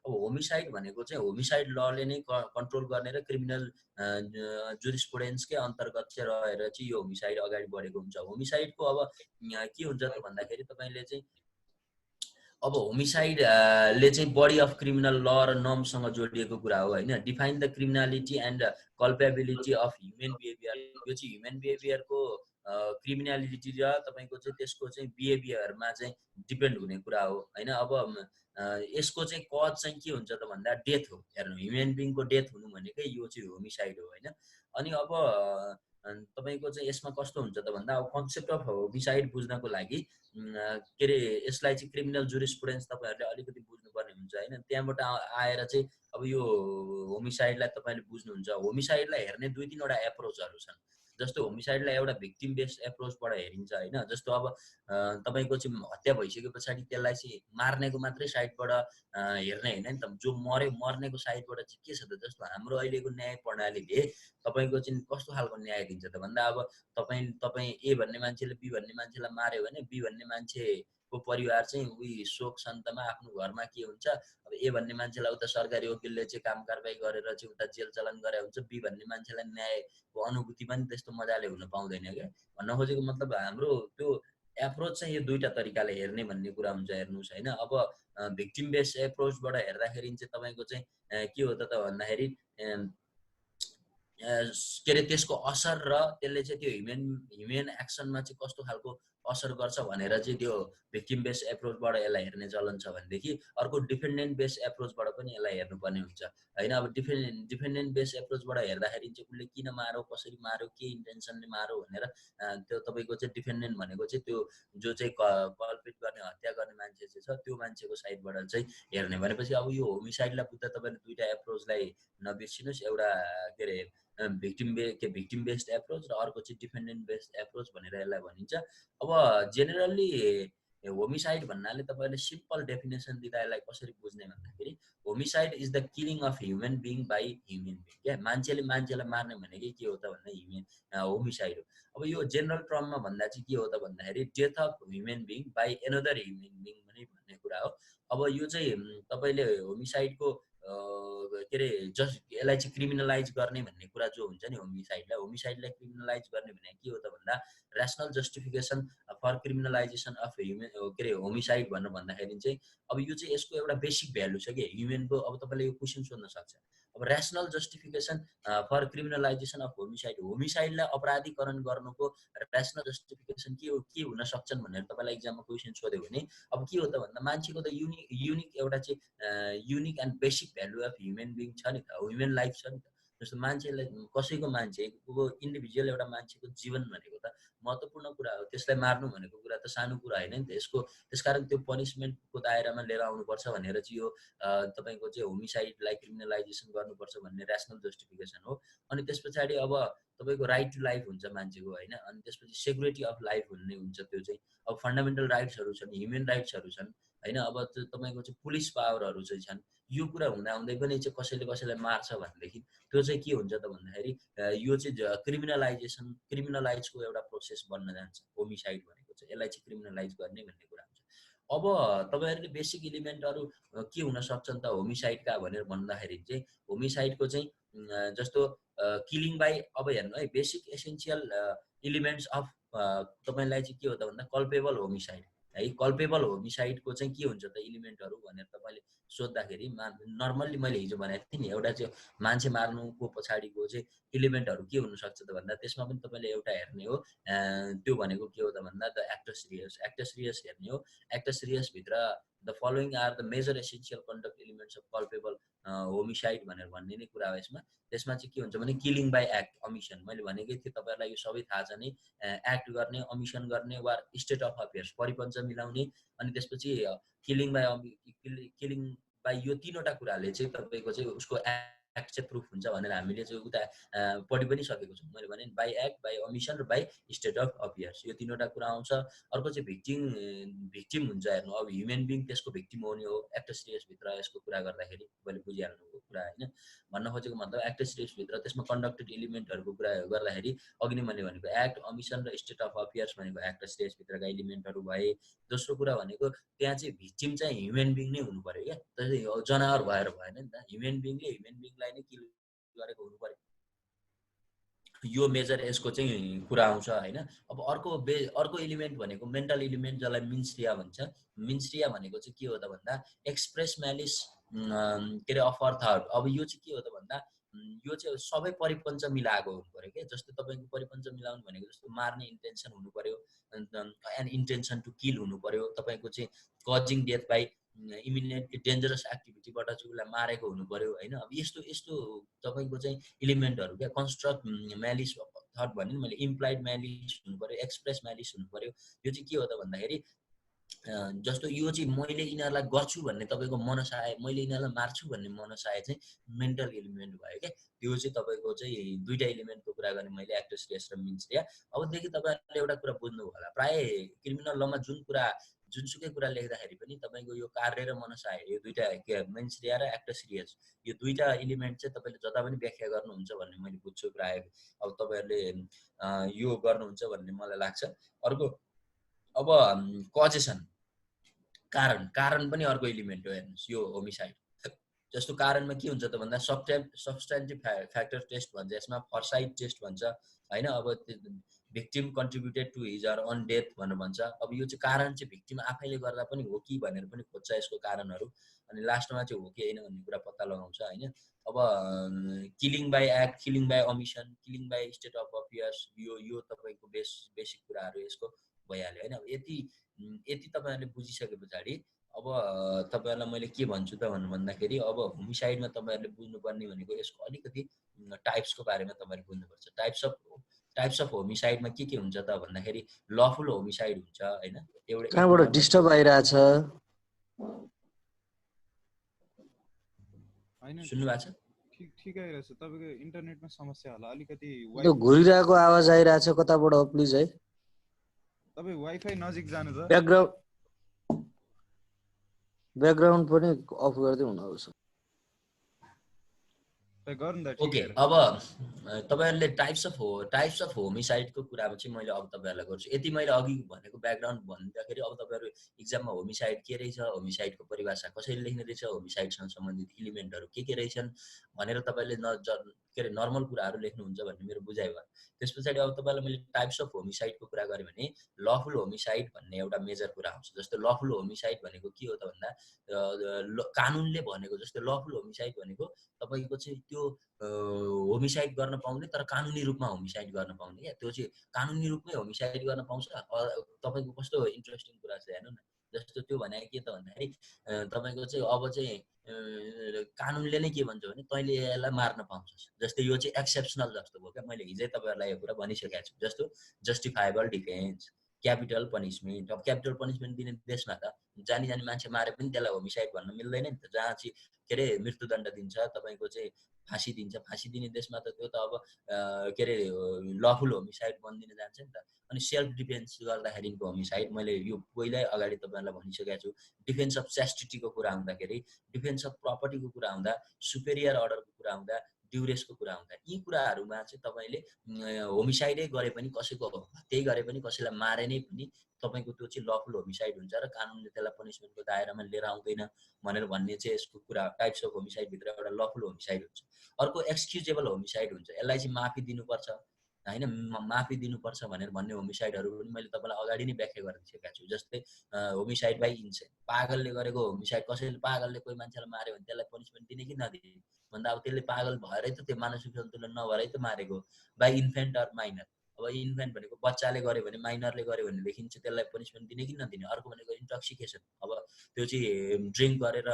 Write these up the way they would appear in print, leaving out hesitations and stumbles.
अब होमिसाइड भनेको चाहिँ होमिसाइड लले नै कन्ट्रोल गर्ने र क्रिमिनल जुरिस्प्रुडेन्सकै अन्तर्गत चाहिँ रहेर चाहिँ यो होमिसाइड अगाडि बढेको हुन्छ। होमिसाइडको अब के हुन्छ त भन्दाखेरि तपाईँले चाहिँ अब होमिसाइड ले चाहिँ बडी अफ क्रिमिनल ल र नर्मसँग जोडिएको कुरा हो होइन। Define the criminality and culpability of human behaviour. यो चाहिँ ह्युमन बिहेभियरको क्रिमिनालिटी र तपाईँको चाहिँ त्यसको चाहिँ बिहेभियरमा चाहिँ डिपेन्ड हुने कुरा हो होइन। अब यसको चाहिँ कज चाहिँ के हुन्छ त भन्दा डेथ हो। हेर्नु ह्युमन बिङको डेथ हुनु भनेकै यो चाहिँ होमिसाइड हो होइन। अनि अब तपाईँको चाहिँ यसमा कस्तो हुन्छ त भन्दा अब कन्सेप्ट अफ होमिसाइड बुझ्नको लागि के अरे यसलाई चाहिँ क्रिमिनल जुरिस्प्रुडेन्स तपाईँहरूले अलिकति बुझ्नुपर्ने हुन्छ होइन। त्यहाँबाट आएर चाहिँ अब यो होमिसाइडलाई तपाईँले बुझ्नुहुन्छ। होमिसाइडलाई हेर्ने 2-3 वटा एप्रोचहरू छन्। जस्तो होमिसाइडलाई एउटा भिक्टिम बेस्ड एप्रोचबाट हेरिन्छ होइन। जस्तो अब तपाईँको चाहिँ हत्या भइसके पछाडि त्यसलाई चाहिँ मार्नेको मात्रै साइडबाट हेर्ने होइन नि त। जो मर्यो मर्नेको साइडबाट चाहिँ के छ त, जस्तो हाम्रो अहिलेको न्याय प्रणालीले तपाईँको चाहिँ कस्तो खालको न्याय दिन्छ त भन्दा अब तपाईँ ए भन्ने मान्छेले बी भन्ने मान्छेलाई मार्यो भने बी भन्ने मान्छेको परिवार चाहिँ उही शोक सन्तमा आफ्नो घरमा के हुन्छ। अब ए भन्ने मान्छेलाई उता सरकारी वकिलले चाहिँ काम कारबाही गरेर चाहिँ उता जेल चलन गरे हुन्छ। बी भन्ने मान्छेलाई न्यायको अनुभूति पनि त्यस्तो मजाले हुन पाउँदैन क्या। भन्न खोजेको मतलब हाम्रो त्यो एप्रोच चाहिँ यो 2टा तरिकाले हेर्ने भन्ने कुरा हुन्छ। हेर्नुहोस् होइन। अब भिक्टिम बेस्ड एप्रोचबाट हेर्दाखेरि चाहिँ तपाईँको चाहिँ के हो त भन्दाखेरि के अरे त्यसको असर र त्यसले चाहिँ त्यो ह्युमन एक्सनमा चाहिँ कस्तो खालको असर गर्छ भनेर चाहिँ त्यो भिक्टिम बेस्ड एप्रोचबाट यसलाई हेर्ने चलन छ भनेदेखि अर्को डिफेन्डेन्ट बेस्ड एप्रोचबाट पनि यसलाई हेर्नुपर्ने हुन्छ होइन। अब डिफेन्डेन्ट बेस्ड एप्रोचबाट हेर्दाखेरि चाहिँ उसले किन मार्यो, कसरी मार्यो, के इन्टेन्सनले मार्यो भनेर त्यो तपाईँको चाहिँ डिफेन्डेन्ट भनेको चाहिँ त्यो जो चाहिँ कल्पिट गर्ने हत्या गर्ने मान्छे चाहिँ छ त्यो मान्छेको साइडबाट चाहिँ हेर्ने। भनेपछि अब यो होमिसाइडलाई बुझ्दा तपाईँले 2टा एप्रोचलाई नबिर्सिनुहोस्। एउटा के अरे भिक्टिम बेस्ड एप्रोच र अर्को चाहिँ डिफेन्डेन्ट बेस्ड एप्रोच भनेर यसलाई भनिन्छ। अब जेनरली होमिसाइड भन्नाले तपाईँले सिम्पल डेफिनेसन दिँदा यसलाई कसरी बुझ्ने भन्दाखेरि homicide is the killing of human being by human being. क्या मान्छेले मान्छेलाई मार्ने भनेकै के हो त भन्दा होमिसाइड हो। अब यो जेनरल टर्ममा भन्दा चाहिँ के हो त भन्दाखेरि death of human being by another human being भन्ने कुरा हो। अब यो चाहिँ तपाईँले होमिसाइडको के अरे यसलाई चाहिँ क्रिमिनलाइज गर्ने भन्ने कुरा जो हुन्छ नि होमिसाइडलाई क्रिमिनलाइज गर्ने भने के हो त भन्दा rational justification for criminalisation of human के अरे होमिसाइड भनेर भन्दाखेरि चाहिँ अब यो चाहिँ यसको एउटा बेसिक भ्यालु छ कि ह्युमनको। अब तपाईँले यो क्वेसन सोध्न सक्छ अब rational justification for criminalisation of होमिसाइडलाई अपराधीकरण गर्नुको ऱ्यासनल जस्टिफिकेसन के हुन सक्छन् भनेर तपाईँलाई एक्जाममा क्वेसन सोध्यो भने अब के हो त भन्दा मान्छेको त युनिक एउटा चाहिँ unique and basic value of human being छ नि त, ह्युमन लाइफ छ नि त। जस्तो मान्छेलाई कसैको मान्छेको इन्डिभिजुअल एउटा मान्छेको जीवन भनेको त महत्त्वपूर्ण कुरा हो। त्यसलाई मार्नु भनेको कुरा त सानो कुरा होइन नि त। त्यसकारण त्यो पनिसमेन्टको दायरामा लिएर आउनुपर्छ भनेर चाहिँ यो तपाईँको चाहिँ होमिसाइडलाई क्रिमिनलाइजेसन गर्नुपर्छ भन्ने ऱ्यासनल जस्टिफिकेसन हो। अनि त्यस पछाडि अब तपाईँको राइट टु लाइफ हुन्छ मान्छेको होइन। अनि त्यसपछि सेक्युरिटी अफ लाइफ भन्ने हुन्छ। त्यो चाहिँ अब फन्डामेन्टल राइट्सहरू छन्, ह्युमन राइट्सहरू छन् होइन। अब त्यो तपाईँको चाहिँ पुलिस पावरहरू चाहिँ छन्। यो कुरा हुँदाहुँदै पनि चाहिँ कसैलाई मार्छ भनेदेखि त्यो चाहिँ के हुन्छ त भन्दाखेरि यो चाहिँ क्रिमिनलाइजको एउटा प्रोसेस बन्न जान्छ होमिसाइड भनेको चाहिँ। यसलाई चाहिँ क्रिमिनलाइज गर्ने भन्ने कुरा हुन्छ। अब तपाईँहरूले बेसिक इलिमेन्टहरू के हुन सक्छन् त होमिसाइडका भनेर भन्दाखेरि चाहिँ होमिसाइडको चाहिँ जस्तो किलिङ बाई अब हेर्नु है बेसिक एसेन्सियल इलिमेन्ट्स अफ तपाईँलाई चाहिँ के हो त भन्दा कल्पेबल होमिसाइड है। कल्पेबल होमिसाइडको चाहिँ के हुन्छ त इलिमेन्टहरू भनेर तपाईँले सोद्धाखेरि नर्मल्ली मैले हिजो भनेको थिएँ नि एउटा चाहिँ मान्छे मार्नुको पछाडिको चाहिँ इलिमेन्टहरू के हुनसक्छ त भन्दा त्यसमा पनि तपाईँले एउटा हेर्ने हो त्यो भनेको के हो त भन्दा द एक्टस रियस हेर्ने हो। एक्टस रियसभित्र the following are the major essential conduct elements of culpable homicide भनेर भन्ने नै कुरा हो यसमा। त्यसमा चाहिँ के हुन्छ भने किलिङ बाई एक्ट, अमिसन। मैले भनेकै थिएँ तपाईँहरूलाई यो सबै थाहा छ नि। एक्ट गर्ने, अमिसन गर्ने वा स्टेट अफ अफेयर्स परिपञ्च मिलाउने अनि त्यसपछि किलिङ बाई यो 3वटा कुराले चाहिँ तपाईँको चाहिँ उसको एक्ट चाहिँ प्रुफ हुन्छ भनेर हामीले चाहिँ उता पढि पनि सकेको छौँ। मैले भने बाई एक्ट, बाई ओमिसन र बाई स्टेट अफ अफियर्स, यो तीनवटा कुरा आउँछ। अर्को चाहिँ भिक्टिम हुन्छ। हेर्नु अब ह्युमन बिङ त्यसको भिक्टिम हुने हो एक्टस रियसभित्र यसको कुरा गर्दाखेरि, तपाईँले बुझिहाल्नुभएको कुरा होइन। भन्न खोजेको मतलब एक्टस रियसभित्र त्यसमा कन्डक्टेड इलिमेन्टहरूको कुरा गर्दाखेरि अघि नै मैले भनेको एक्ट, ओमिसन र स्टेट अफ अफियर्स भनेको एक्टस रियसभित्रका इलिमेन्टहरू भए। दोस्रो कुरा भनेको त्यहाँ चाहिँ भिक्टिम चाहिँ ह्युमन बिङ नै हुनु पर्यो क्या, त्यसै जनावर भएर भएन नि त। ह्युमन बिङले ह्युमन बिङलाई नै किल गरेको हुनु पर्यो, यो मेजर यसको चाहिँ कुरा आउँछ होइन। अब अर्को इलिमेन्ट भनेको मेन्टल इलिमेन्ट, जसलाई मिन्स्ट्रिया भन्छ। मिन्स्ट्रिया भनेको चाहिँ के हो त भन्दा एक्सप्रेस म्यालिस के अरे अफर थर्ड। अब यो चाहिँ के हो त भन्दा यो चाहिँ सबै परिपञ्च मिलाएको हुनु पर्यो क्या। जस्तो तपाईँको परिपञ्च मिलाउनु भनेको जस्तो मार्ने इन्टेन्सन हुनु पर्यो, एन्ड इन्टेन्सन टु किल हुनु पर्यो। तपाईँको चाहिँ कजिङ डेथ बाई इमिनेन्टली डेन्जरस एक्टिभिटीबाट चाहिँ उसलाई मारेको हुनु पर्यो होइन। अब यस्तो यस्तो तपाईँको चाहिँ इलिमेन्टहरू क्या। कन्स्ट्रक्ट म्यालिस थर्ड भने मैले इम्प्लाइड म्यालिस हुनु पर्यो, एक्सप्रेस म्यालिस हुनु पर्यो। यो चाहिँ के हो त भन्दाखेरि जस्तो यो चाहिँ मैले यिनीहरूलाई गर्छु भन्ने तपाईँको मनसाय, मैले यिनीहरूलाई मार्छु भन्ने मनसाय चाहिँ मेन्टल इलिमेन्ट भयो क्या। त्यो चाहिँ तपाईँको चाहिँ दुईवटा इलिमेन्टको कुरा गर्ने मैले, एक्टस रियस र मिन्स्ट्रिया। अबदेखि तपाईँहरूले एउटा कुरा बुझ्नुभयो होला, प्राय क्रिमिनल लमा जुनसुकै कुरा लेख्दाखेरि पनि तपाईँको यो कार्य र मनसाय, यो दुईवटा मिन्स्ट्रिया र एक्टस रियस, यो दुईवटा इलिमेन्ट चाहिँ तपाईँले जता पनि व्याख्या गर्नुहुन्छ भन्ने मैले बुझ्छु प्राय। अब तपाईँहरूले यो गर्नुहुन्छ भन्ने मलाई लाग्छ। अर्को अब कजेसन, कारण पनि अर्को इलिमेन्ट हो। हेर्नुहोस् यो होमिसाइड जस्तो कारणमा के हुन्छ त भन्दा सब्स्टेन्टिभ फ्याक्टर टेस्ट भन्छ, यसमा फर्साइट टेस्ट भन्छ होइन। अब victim contributed to his or own death भनेर भन्छ। अब यो चाहिँ कारण चाहिँ भिक्टिम आफैले गर्दा पनि हो कि भनेर पनि खोज्छ यसको कारणहरू, अनि लास्टमा चाहिँ हो कि होइन भन्ने कुरा पत्ता लगाउँछ होइन। अब killing by act, killing by omission, killing by state of affairs, यो तपाईँको बेसिक कुराहरू यसको भइहाल्यो होइन। अब यति तपाईँहरूले बुझिसके पछाडि अब तपाईँहरूलाई मैले के भन्छु त भन्दाखेरि, अब होमिसाइडमा तपाईँहरूले बुझ्नुपर्ने भनेको यसको अलिकति टाइप्सको बारेमा तपाईँहरूले बुझ्नुपर्छ। टाइप्स अफ होमिसाइडमा के हुन्छ त भन्दाखेरि लफुल होमिसाइड हुन्छ होइन। एउटा कहाँबाट डिस्टर्ब आइरहेछ? सुन्नु भएको छ? ठीक आइरहेछ। तपाईँको इन्टरनेटमा समस्या होला अलिकति। यो घुरिरहेको आवाज आइरहेछ कताबाट हो प्लिज है। तपाईँ वाइफाई नजिक जानु त। ब्याकग्राउन्ड पनि अफ गर्दै हुनुहुन्छ। ओके, अब तपाईँहरूले टाइप्स अफ होमिसाइडको कुरामा चाहिँ मैले अब तपाईँहरूलाई गर्छु। यति मैले अघि भनेको ब्याकग्राउन्ड भन्दाखेरि अब तपाईँहरू इक्जाममा होमिसाइड के रहेछ, होमिसाइडको परिभाषा कसरी लेख्ने रहेछ, होमिसाइडसँग सम्बन्धित इलिमेन्टहरू के रहेछन् भनेर तपाईँले के अरे नर्मल कुराहरू लेख्नुहुन्छ भन्ने मेरो बुझाइ भयो। त्यस पछाडि अब तपाईँलाई मैले टाइप्स अफ होमिसाइडको कुरा गरेँ भने लफुल होमिसाइड भन्ने एउटा मेजर कुरा आउँछ। जस्तो लफुल होमिसाइड भनेको के हो त भन्दा कानुनले भनेको जस्तो लफुल होमिसाइड भनेको तपाईँको चाहिँ त्यो होमिसाइड गर्न पाउने तर कानुनी रूपमा होमिसाइड गर्न पाउने क्या। त्यो चाहिँ कानुनी रूपमै होमिसाइड गर्न पाउँछ। तपाईँको कस्तो इन्ट्रेस्टिङ कुरा छ हेर्नु न। जस्तो त्यो भने के त भन्दाखेरि तपाईँको चाहिँ अब चाहिँ कानुनले नै के भन्छ भने तैँले यसलाई मार्न पाउँछस्। जस्तै यो चाहिँ एक्सेप्सनल जस्तो भयो क्या। मैले हिजै तपाईँहरूलाई यो कुरा भनिसकेको छु। जस्तो जस्टिफाएबल डिफेन्स, क्यापिटल पनिसमेन्ट। अब क्यापिटल पनिसमेन्ट दिने देशमा त जानी मान्छे मारे पनि त्यसलाई होमिसाइड भन्न मिल्दैन नि त। जहाँ चाहिँ के अरे मृत्युदण्ड दिन्छ, तपाईँको चाहिँ फाँसी दिन्छ, फाँसी दिने देशमा त त्यो त अब के अरे लफुल होमिसाइड बनिदिन जान्छ नि त। अनि सेल्फ डिफेन्स गर्दाखेरिको होमिसाइड मैले यो पहिल्यै अगाडि तपाईँहरूलाई भनिसकेको छु। डिफेन्स अफ च्यास्टिटीको कुरा आउँदाखेरि, डिफेन्स अफ प्रपर्टीको कुरा आउँदा, सुपेरियर अर्डरको कुरा आउँदा, ड्युरेसको कुरा आउँदा, यी कुराहरूमा चाहिँ तपाईँले होमिसाइडै गरे पनि कसैको त्यही गरे पनि कसैलाई मारे नै पनि तपाईँको त्यो चाहिँ लफुल होमिसाइड हुन्छ र कानुनले त्यसलाई पनिसमेन्टको दायरामा लिएर आउँदैन भनेर भन्ने चाहिँ यसको कुरा। टाइप्स अफ होमिसाइडभित्र एउटा लफुल होमिसाइड हुन्छ। अर्को एक्सक्युजेबल होमिसाइड हुन्छ। यसलाई चाहिँ माफी दिनुपर्छ होइन, माफी दिनुपर्छ भनेर भन्ने होमिसाइडहरू पनि मैले तपाईँलाई अगाडि नै व्याख्या गरिदिइसकेको छु। जस्तै होमिसाइड बाई इन्सेन्ट, पागलले गरेको होमिसाइड। कसैले पागलले कोही मान्छेलाई मार्यो भने त्यसलाई पनिसमेन्ट दिने कि नदिने भन्दा अब त्यसले पागल भएरै त त्यो मानसिक सन्तुलन नभएरै त मारेको। बाई इन्फेन्ट अर माइनर, अब इन्फेन्ट भनेको बच्चाले गर्यो भने, माइनरले गर्यो भनेदेखि चाहिँ त्यसलाई पनिसमेन्ट दिने कि नदिने। अर्को भनेको इन्टक्सिकेसन, अब त्यो चाहिँ ड्रिङ्क गरेर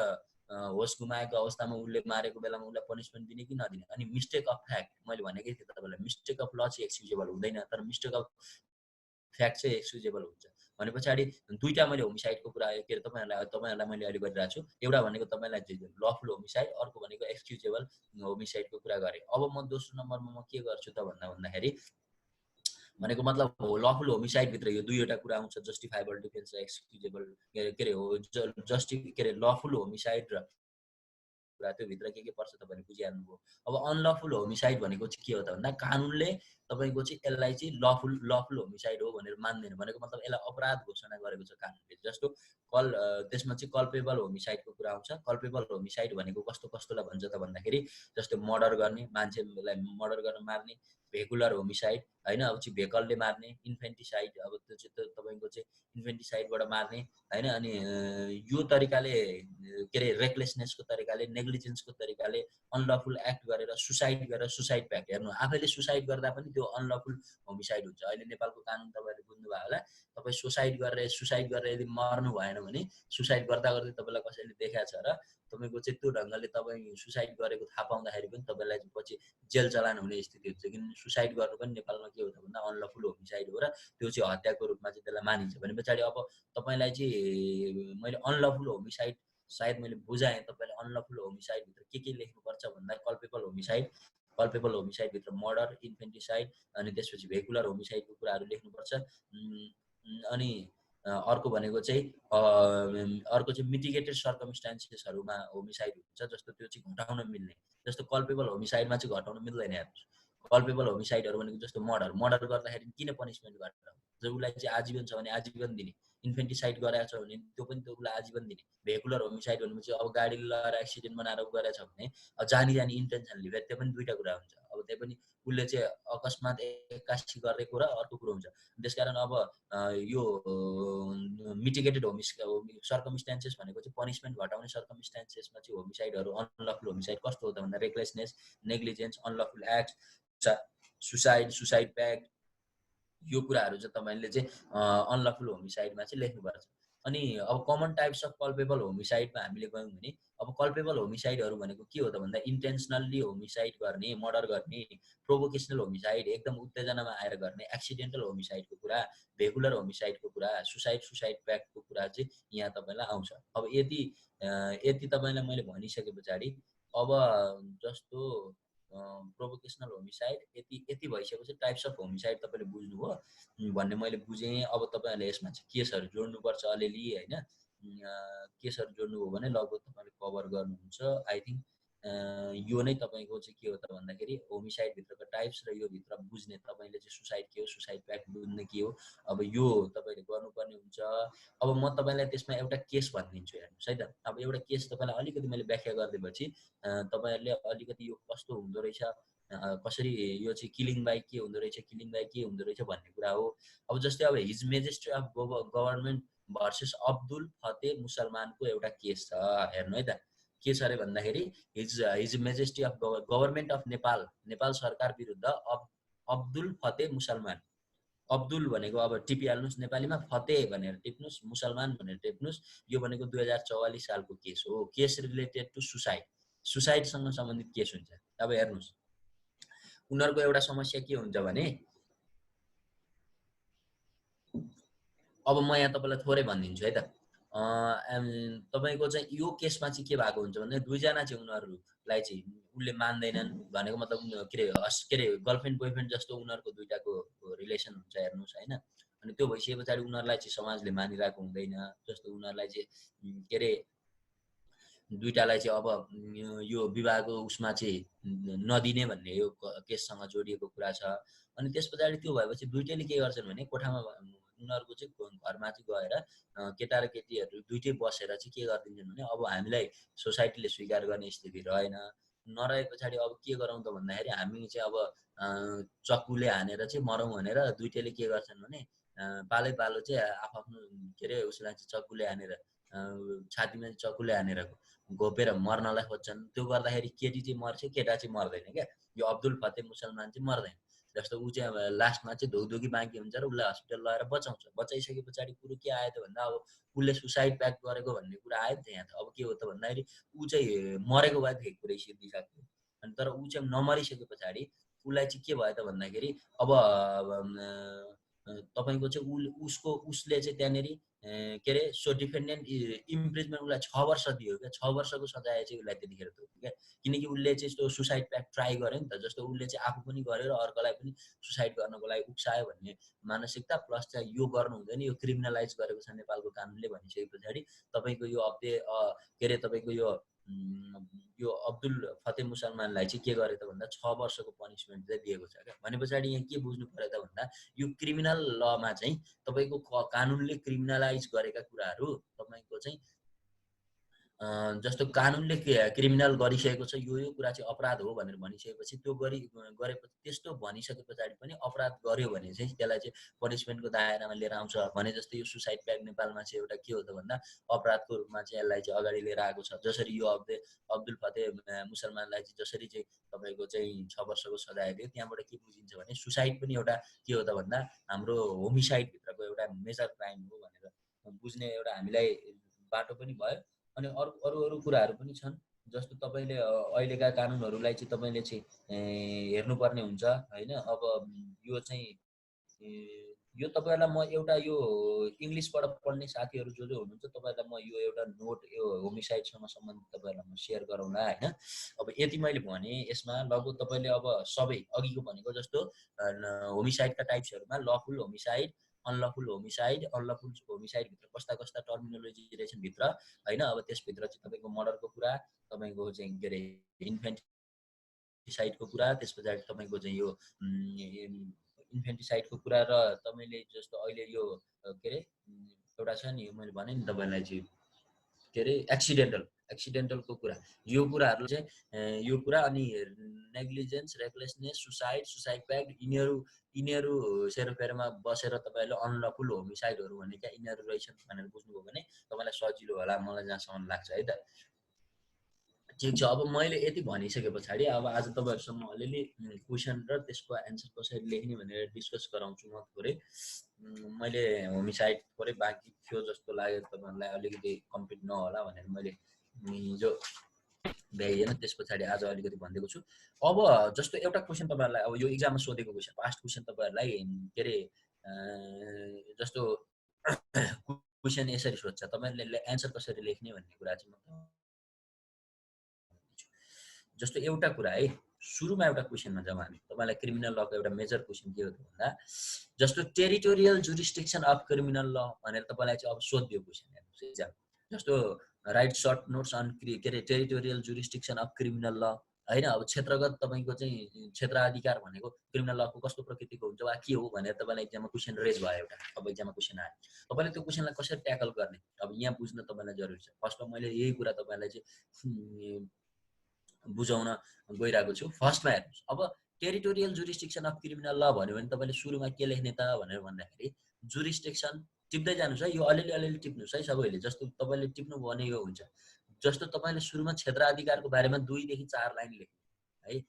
होस गुमाएको अवस्थामा उसले मारेको बेलामा उसलाई पनिसमेन्ट दिने कि नदिने। अनि मिस्टेक अफ फ्याक्ट, मैले भनेकै थिएँ तपाईँलाई मिस्टेक अफ ल चाहिँ एक्सक्युजेबल हुँदैन, तर मिस्टेक अफ फ्याक्ट चाहिँ एक्सक्युजेबल हुन्छ। भने पछाडि दुईटा मैले होमिसाइडको कुरा के अरे तपाईँहरूलाई मैले अहिले गरिरहेको छु। एउटा भनेको तपाईँलाई लफुल होमिसाइड, अर्को भनेको एक्सक्युजेबल होमिसाइडको कुरा गरेँ। अब म दोस्रो नम्बरमा म के गर्छु त भन्दाखेरि भनेको मतलब लफुल होमिसाइड भित्र यो दुईवटा कुरा आउँछ, जस्टिफाइबल डिफेन्स र एक्सक्युजेबल के अरे हो लफुल होमिसाइड र कुरा त्यो भित्र के पर्छ तपाईँले बुझिहाल्नुभयो। अब अनलफुल होमिसाइड भनेको चाहिँ के हो त भन्दा कानुनले तपाईँको चाहिँ यसलाई चाहिँ लफुल होमिसाइड हो भनेर मान्दैन, भनेको मतलब यसलाई अपराध घोषणा गरेको छ कानुनले। जस्तो त्यसमा चाहिँ कल्पेबल होमिसाइडको कुरा आउँछ। कल्पेबल होमिसाइड भनेको कस्तोलाई भन्छ त भन्दाखेरि जस्तो मर्डर गर्ने, मान्छेलाई मर्डर गर्न मार्ने, भेहिकुलर होमिसाइड हैन, अब चाहिँ भेकलले मार्ने, इन्फेन्टिसाइड अब त्यो चाहिँ तपाईँको चाहिँ इन्फेन्टिसाइडबाट मार्ने हैन, अनि यो तरिकाले के अरे रेकलेसनेसको तरिकाले, नेग्लिजेन्सको तरिकाले अनलफुल एक्ट गरेर सुसाइड गरेर सुसाइड प्याक्ट हेर्नु आफैले सुसाइड गर्दा पनि त्यो अनलफुल होमिसाइड हुन्छ। अहिले नेपालको कानुन तपाईँहरूले बुझ्नुभयो होला, तपाईँ सुसाइड गरेर यदि मर्नु भएन भने सुसाइड गर्दा गर्दै तपाईँलाई कसैले देखाएको छ र तपाईँको चाहिँ त्यो ढङ्गले तपाईँ सुसाइड गरेको थाहा पाउँदाखेरि पनि तपाईँलाई पछि जेल चलान हुने स्थिति हुन्छ। किन सुसाइड गर्नु पनि नेपालमा के हो त भन्दा अनलफुल होमिसाइड हो र त्यो चाहिँ हत्याको रूपमा चाहिँ त्यसलाई मानिन्छ। भने पछाडि अब तपाईँलाई चाहिँ मैले अनलफुल होमिसाइड सायद मैले बुझाएँ, तपाईँले अनलफुल होमिसाइडभित्र के लेख्नुपर्छ भन्दा कल्पेबल होमिसाइडभित्र मर्डर, इन्फेन्टिसाइड अनि त्यसपछि भेहिकुलर होमिसाइडको कुराहरू लेख्नुपर्छ। अनि अर्को भनेको चाहिँ मिटिगेटेड सर्कमस्टान्सेसहरूमा होमिसाइड हुन्छ, जस्तो त्यो चाहिँ घटाउन मिल्ने, जस्तो कल्पेबल होमिसाइडमा चाहिँ घटाउन मिल्दैन। हेर्नुहोस् कल्पेबल होमिसाइडहरू भनेको जस्तो मर्डर गर्दाखेरि किन पनिसमेन्ट गरेर जो उसलाई चाहिँ आजीवन छ भने आजीवन दिने, इन्फेन्टिसाइड गरेको छ भने त्यो पनि त्यो उसलाई आजीवन दिने। भेहिकुलर होमिसाइड भनेपछि अब गाडी लगाएर एक्सिडेन्ट बनाएर गरेछ भने अब जानी इन्टेन्सनली त्यो पनि दुईटा कुरा हुन्छ। अब त्यही पनि उसले चाहिँ अकस्मात एक्कासी गरेको र अर्को कुरो हुन्छ। त्यसकारण अब यो मिटिगेटेड सर्कमस्टान्सेस भनेको चाहिँ पनिसमेन्ट घटाउने सर्कमस्टान्सेसमा चाहिँ होमिसाइडहरू अनलफुल होमिसाइड कस्तो हो त भन्दा recklessness, negligence, unlawful act, suicide pact, यो कुराहरू चाहिँ तपाईँले चाहिँ अनलफुल होमिसाइडमा चाहिँ लेख्नुपर्छ। अनि अब कमन टाइप्स अफ कल्पेबल होमिसाइडमा हामीले गयौँ भने अब कल्पेबल होमिसाइडहरू भनेको के हो त भन्दा इन्टेन्सनल्ली होमिसाइड गर्ने, मर्डर गर्ने, प्रोभोकेसनल होमिसाइड एकदम उत्तेजनामा आएर गर्ने, एक्सिडेन्टल होमिसाइडको कुरा, भेहिकुलर होमिसाइडको कुरा, सुसाइड प्याक्टको कुरा चाहिँ यहाँ तपाईँलाई आउँछ। अब यति तपाईँलाई मैले भनिसके पछाडि अब जस्तो प्रोभोकेसनल होमिसाइड यति भइसकेपछि टाइप्स अफ होमिसाइड तपाईँले बुझ्नुभयो भन्ने मैले बुझेँ। अब तपाईँहरूले यसमा चाहिँ केसहरू जोड्नुपर्छ अलिअलि होइन, केसहरू जोड्नुभयो भने लगभग तपाईँले कभर गर्नुहुन्छ। आई थिङ्क यो नै तपाईँको चाहिँ के हो त भन्दाखेरि होमिसाइडभित्रको टाइप्स र यो भित्र बुझ्ने तपाईँले चाहिँ सुसाइड के हो, सुसाइड प्याक्ट बुझ्ने के हो, अब यो तपाईँले गर्नुपर्ने हुन्छ। अब म तपाईँलाई त्यसमा एउटा केस भनिदिन्छु, हेर्नुहोस् है त। अब एउटा केस तपाईँलाई अलिकति मैले व्याख्या गरिदिएपछि तपाईँहरूले अलिकति यो कस्तो हुँदो रहेछ, कसरी यो चाहिँ किलिङ बाई के हुँदो रहेछ भन्ने कुरा हो। अब जस्तै अब his majesty of government versus Abdul Fateh मुसलमानको एउटा केस छ, हेर्नु है त। के छ अरे भन्दाखेरि his majesty of government of Nepal सरकार विरुद्ध अब्दुल फतेह मुसलमान, अब्दुल भनेको अब टिपिहाल्नुहोस् नेपालीमा, फतेह भनेर टिप्नुहोस्, मुसलमान भनेर टिप्नुहोस्। यो भनेको 2044 सालको केस हो। केस रिलेटेड टु सुसाइडसँग सम्बन्धित केस हुन्छ। अब हेर्नुहोस् उनीहरूको एउटा समस्या के हुन्छ भने अब म यहाँ तपाईँलाई थोरै भनिदिन्छु है त। तपाईँको चाहिँ यो केसमा चाहिँ के भएको हुन्छ भने दुईजना चाहिँ उनीहरूलाई चाहिँ उसले मान्दैनन्, भनेको मतलब के अरे गर्लफ्रेन्ड बोयफ्रेन्ड जस्तो उनीहरूको दुईटाको रिलेसन हुन्छ, हेर्नुहोस् होइन। अनि त्यो भइसके पछाडि उनीहरूलाई चाहिँ समाजले मानिरहेको हुँदैन, जस्तो उनीहरूलाई चाहिँ के अरे दुईटालाई चाहिँ अब यो विवाहको उसमा चाहिँ नदिने भन्ने यो केससँग जोडिएको कुरा छ। अनि त्यस पछाडि त्यो भएपछि दुईटैले के गर्छन् भने कोठामा उनीहरूको चाहिँ घरमा चाहिँ गएर केटा र केटीहरू दुइटै बसेर चाहिँ के गरिदिन्छन् भने अब हामीलाई सोसाइटीले स्वीकार गर्ने स्थिति नरहे पछाडि अब के गरौँ त भन्दाखेरि हामी चाहिँ अब चक्कुले हानेर चाहिँ मरौँ भनेर दुइटैले के गर्छन् भने पालो चाहिँ आफ्नो के अरे उसलाई चाहिँ चक्कुले हानेर छातीमा चक्कुले हानेर घोपेर मर्नलाई खोज्छन्। त्यो गर्दाखेरि केटी चाहिँ मर्छ, केटा चाहिँ मर्दैन क्या। यो अब्दुल फतेह मुसलमान चाहिँ मर्दैन। जस्तो ऊ चाहिँ अब लास्टमा चाहिँ धोकधोकी बाँकी हुन्छ र उसलाई हस्पिटल लगेर बचाउँछ। बचाइसके पछाडि कुरो के आयो त भन्दा अब उसले सुसाइड प्याक्ट गरेको भन्ने कुरा आयो नि त यहाँ त। अब के हो त भन्दाखेरि ऊ चाहिँ मरेको भएदेखि कुरै सिद्धिसक्यो। अनि तर ऊ चाहिँ नमरिसके पछाडि उसलाई चाहिँ के भयो त भन्दाखेरि अब तपाईको चाहिँ उसले चाहिँ त्यहाँनेरि के अरे सो डिफेन्डेन्ट इम्प्रिजमेन्ट उसलाई 6 वर्ष दियो क्या, 6 वर्षको सजाय चाहिँ उसलाई त्यतिखेर दियो क्या, किनकि उसले चाहिँ यस्तो सुसाइड प्याक्ट ट्राई गर्यो नि त, जस्तो उसले चाहिँ आफू पनि गर्यो र अर्कोलाई पनि सुसाइड गर्नको लागि उक्सायो भन्ने मानसिकता, प्लस चाहिँ यो गर्नु हुँदैन, यो क्रिमिनलाइज गरेको छ नेपालको कानुनले भनिसके पछाडि तपाईँको यो के अरे तपाईँको यो अब्दुल फतेह मुसलमानलाई चाहिँ के गरे त भन्दा 6 वर्षको पनिसमेन्ट चाहिँ दिएको छ क्या। भने पछाडि यहाँ के बुझ्नु पर्यो त भन्दा यो क्रिमिनल लमा चाहिँ तपाईँको कानुनले क्रिमिनलाइज गरेका कुराहरू तपाईँको चाहिँ जस्तो कानुनले क्रिमिनल गरिसकेको छ, यो कुरा चाहिँ अपराध हो भनेर भनिसकेपछि त्यो गरेपछि त्यस्तो भनिसके पछाडि पनि अपराध गर्यो भने चाहिँ त्यसलाई चाहिँ पनिसमेन्टको दायरामा लिएर आउँछ भने जस्तै यो सुसाइड प्याक्ट नेपालमा चाहिँ एउटा के हो त भन्दा अपराधको रूपमा चाहिँ यसलाई चाहिँ अगाडि लिएर आएको छ। जसरी यो अब्दुल फतेह मुसलमानलाई चाहिँ जसरी चाहिँ तपाईँको चाहिँ 6 वर्षको सजाय दियो, त्यहाँबाट के बुझिन्छ भने सुसाइड पनि एउटा के हो त भन्दा हाम्रो होमिसाइड भित्रको एउटा मेजर क्राइम हो भनेर बुझ्ने एउटा हामीलाई बाटो पनि भयो। अनि अरू कुराहरू पनि छन्, जस्तो तपाईँले अहिलेका कानुनहरूलाई चाहिँ तपाईँले चाहिँ हेर्नुपर्ने हुन्छ होइन। अब यो चाहिँ यो तपाईँहरूलाई म एउटा यो इङ्ग्लिसबाट पढ्ने साथीहरू जो हुनुहुन्छ तपाईँहरूलाई म यो एउटा नोट यो होमिसाइडसँग सम्बन्धित तपाईँहरूलाई म सेयर गरौँला होइन। अब यति मैले भने यसमा लगभग तपाईँले अब सबै अघिको भनेको जस्तो होमिसाइडका टाइप्सहरूमा लफुल होमिसाइड, अनलफुल होमिसाइडभित्र कस्ता टर्मिनोलोजी रहेछन् होइन। अब त्यसभित्र चाहिँ तपाईँको मर्डरको कुरा, तपाईँको चाहिँ के अरे इन्फेन्टिसाइडको कुरा, त्यस पछाडि तपाईँको चाहिँ यो इन्फेन्टिसाइडको कुरा र तपाईँले जस्तो अहिले यो के अरे एउटा छ नि मैले भने नि तपाईँलाई चाहिँ के अरे एक्सिडेन्टलको कुरा, यो कुराहरू चाहिँ यो कुरा अनि नेग्लिजेन्स, रेकलेसनेस, सुसाइड प्याक्ट यिनीहरू सेरोफेरोमा बसेर तपाईँले अनलफुल होमिसाइडहरू भने क्या यिनीहरू रहेछन् भनेर बुझ्नुभयो भने तपाईँलाई सजिलो होला, मलाई जहाँसम्म लाग्छ है त। ठिक छ, अब मैले यति भनिसके पछाडि अब आज तपाईँहरूसँग अलिअलि क्वेसन र त्यसको एन्सर कसरी लेख्ने भनेर डिस्कस गराउँछु म थोरै। मैले होमिसाइड थोरै बाँकी थियो जस्तो लाग्यो तपाईँहरूलाई, अलिकति कम्प्लिट नहोला भनेर मैले हिजो भ्याइएन, त्यस पछाडि आज अलिकति भनिदिएको छु। अब जस्तो एउटा क्वेसन तपाईँहरूलाई, अब यो इक्जाममा सोधेको क्वेसन, पास्ट क्वेसन तपाईँहरूलाई के अरे जस्तो क्वेसन यसरी सोध्छ, तपाईँहरूले एन्सर कसरी लेख्ने भन्ने कुरा चाहिँ म जस्तो एउटा कुरा है, सुरुमा एउटा क्वेसनमा जाउँ हामी। तपाईँलाई क्रिमिनल लको एउटा मेजर क्वेसन के हो त भन्दा जस्तो टेरिटोरियल जुरिस्डिक्सन अफ क्रिमिनल ल भनेर तपाईँलाई चाहिँ अब सोधिदियो क्वेसन हेर्नुहोस् इक्जाम। जस्तो राइट सर्ट नोट्स अन के अरे टेरिटोरियल जुरिस्डिक्सन अफ क्रिमिनल ल होइन। अब क्षेत्रगत तपाईँको चाहिँ क्षेत्राधिकार भनेको क्रिमिनल लको कस्तो प्रकृतिको हुन्छ वा के हो भनेर तपाईँलाई इक्जाममा क्वेसन रेज भयो एउटा। अब इक्जाममा क्वेसन आयो, तपाईँले त्यो क्वेसनलाई कसरी ट्याकल गर्ने अब यहाँ बुझ्न तपाईँलाई जरुरी छ। फर्स्टमा मैले यही कुरा तपाईँलाई चाहिँ बुझाउन गइरहेको छु। फर्स्टमा हेर्नुहोस्, अब टेरिटोरियल जुरिस्डिक्सन अफ क्रिमिनल ल भन्यो भने तपाईँले सुरुमा के लेख्ने त भनेर भन्दाखेरि जुरिस्डिक्सन टिप्दै जानुहोस् है, यो अलिअलि टिप्नुहोस् है सबैले। जस्तो तपाईँले टिप्नुभयो भने यो हुन्छ, जस्तो तपाईँले सुरुमा क्षेत्राधिकारको बारेमा 2 देखि 4 लाइन लेख्नु है।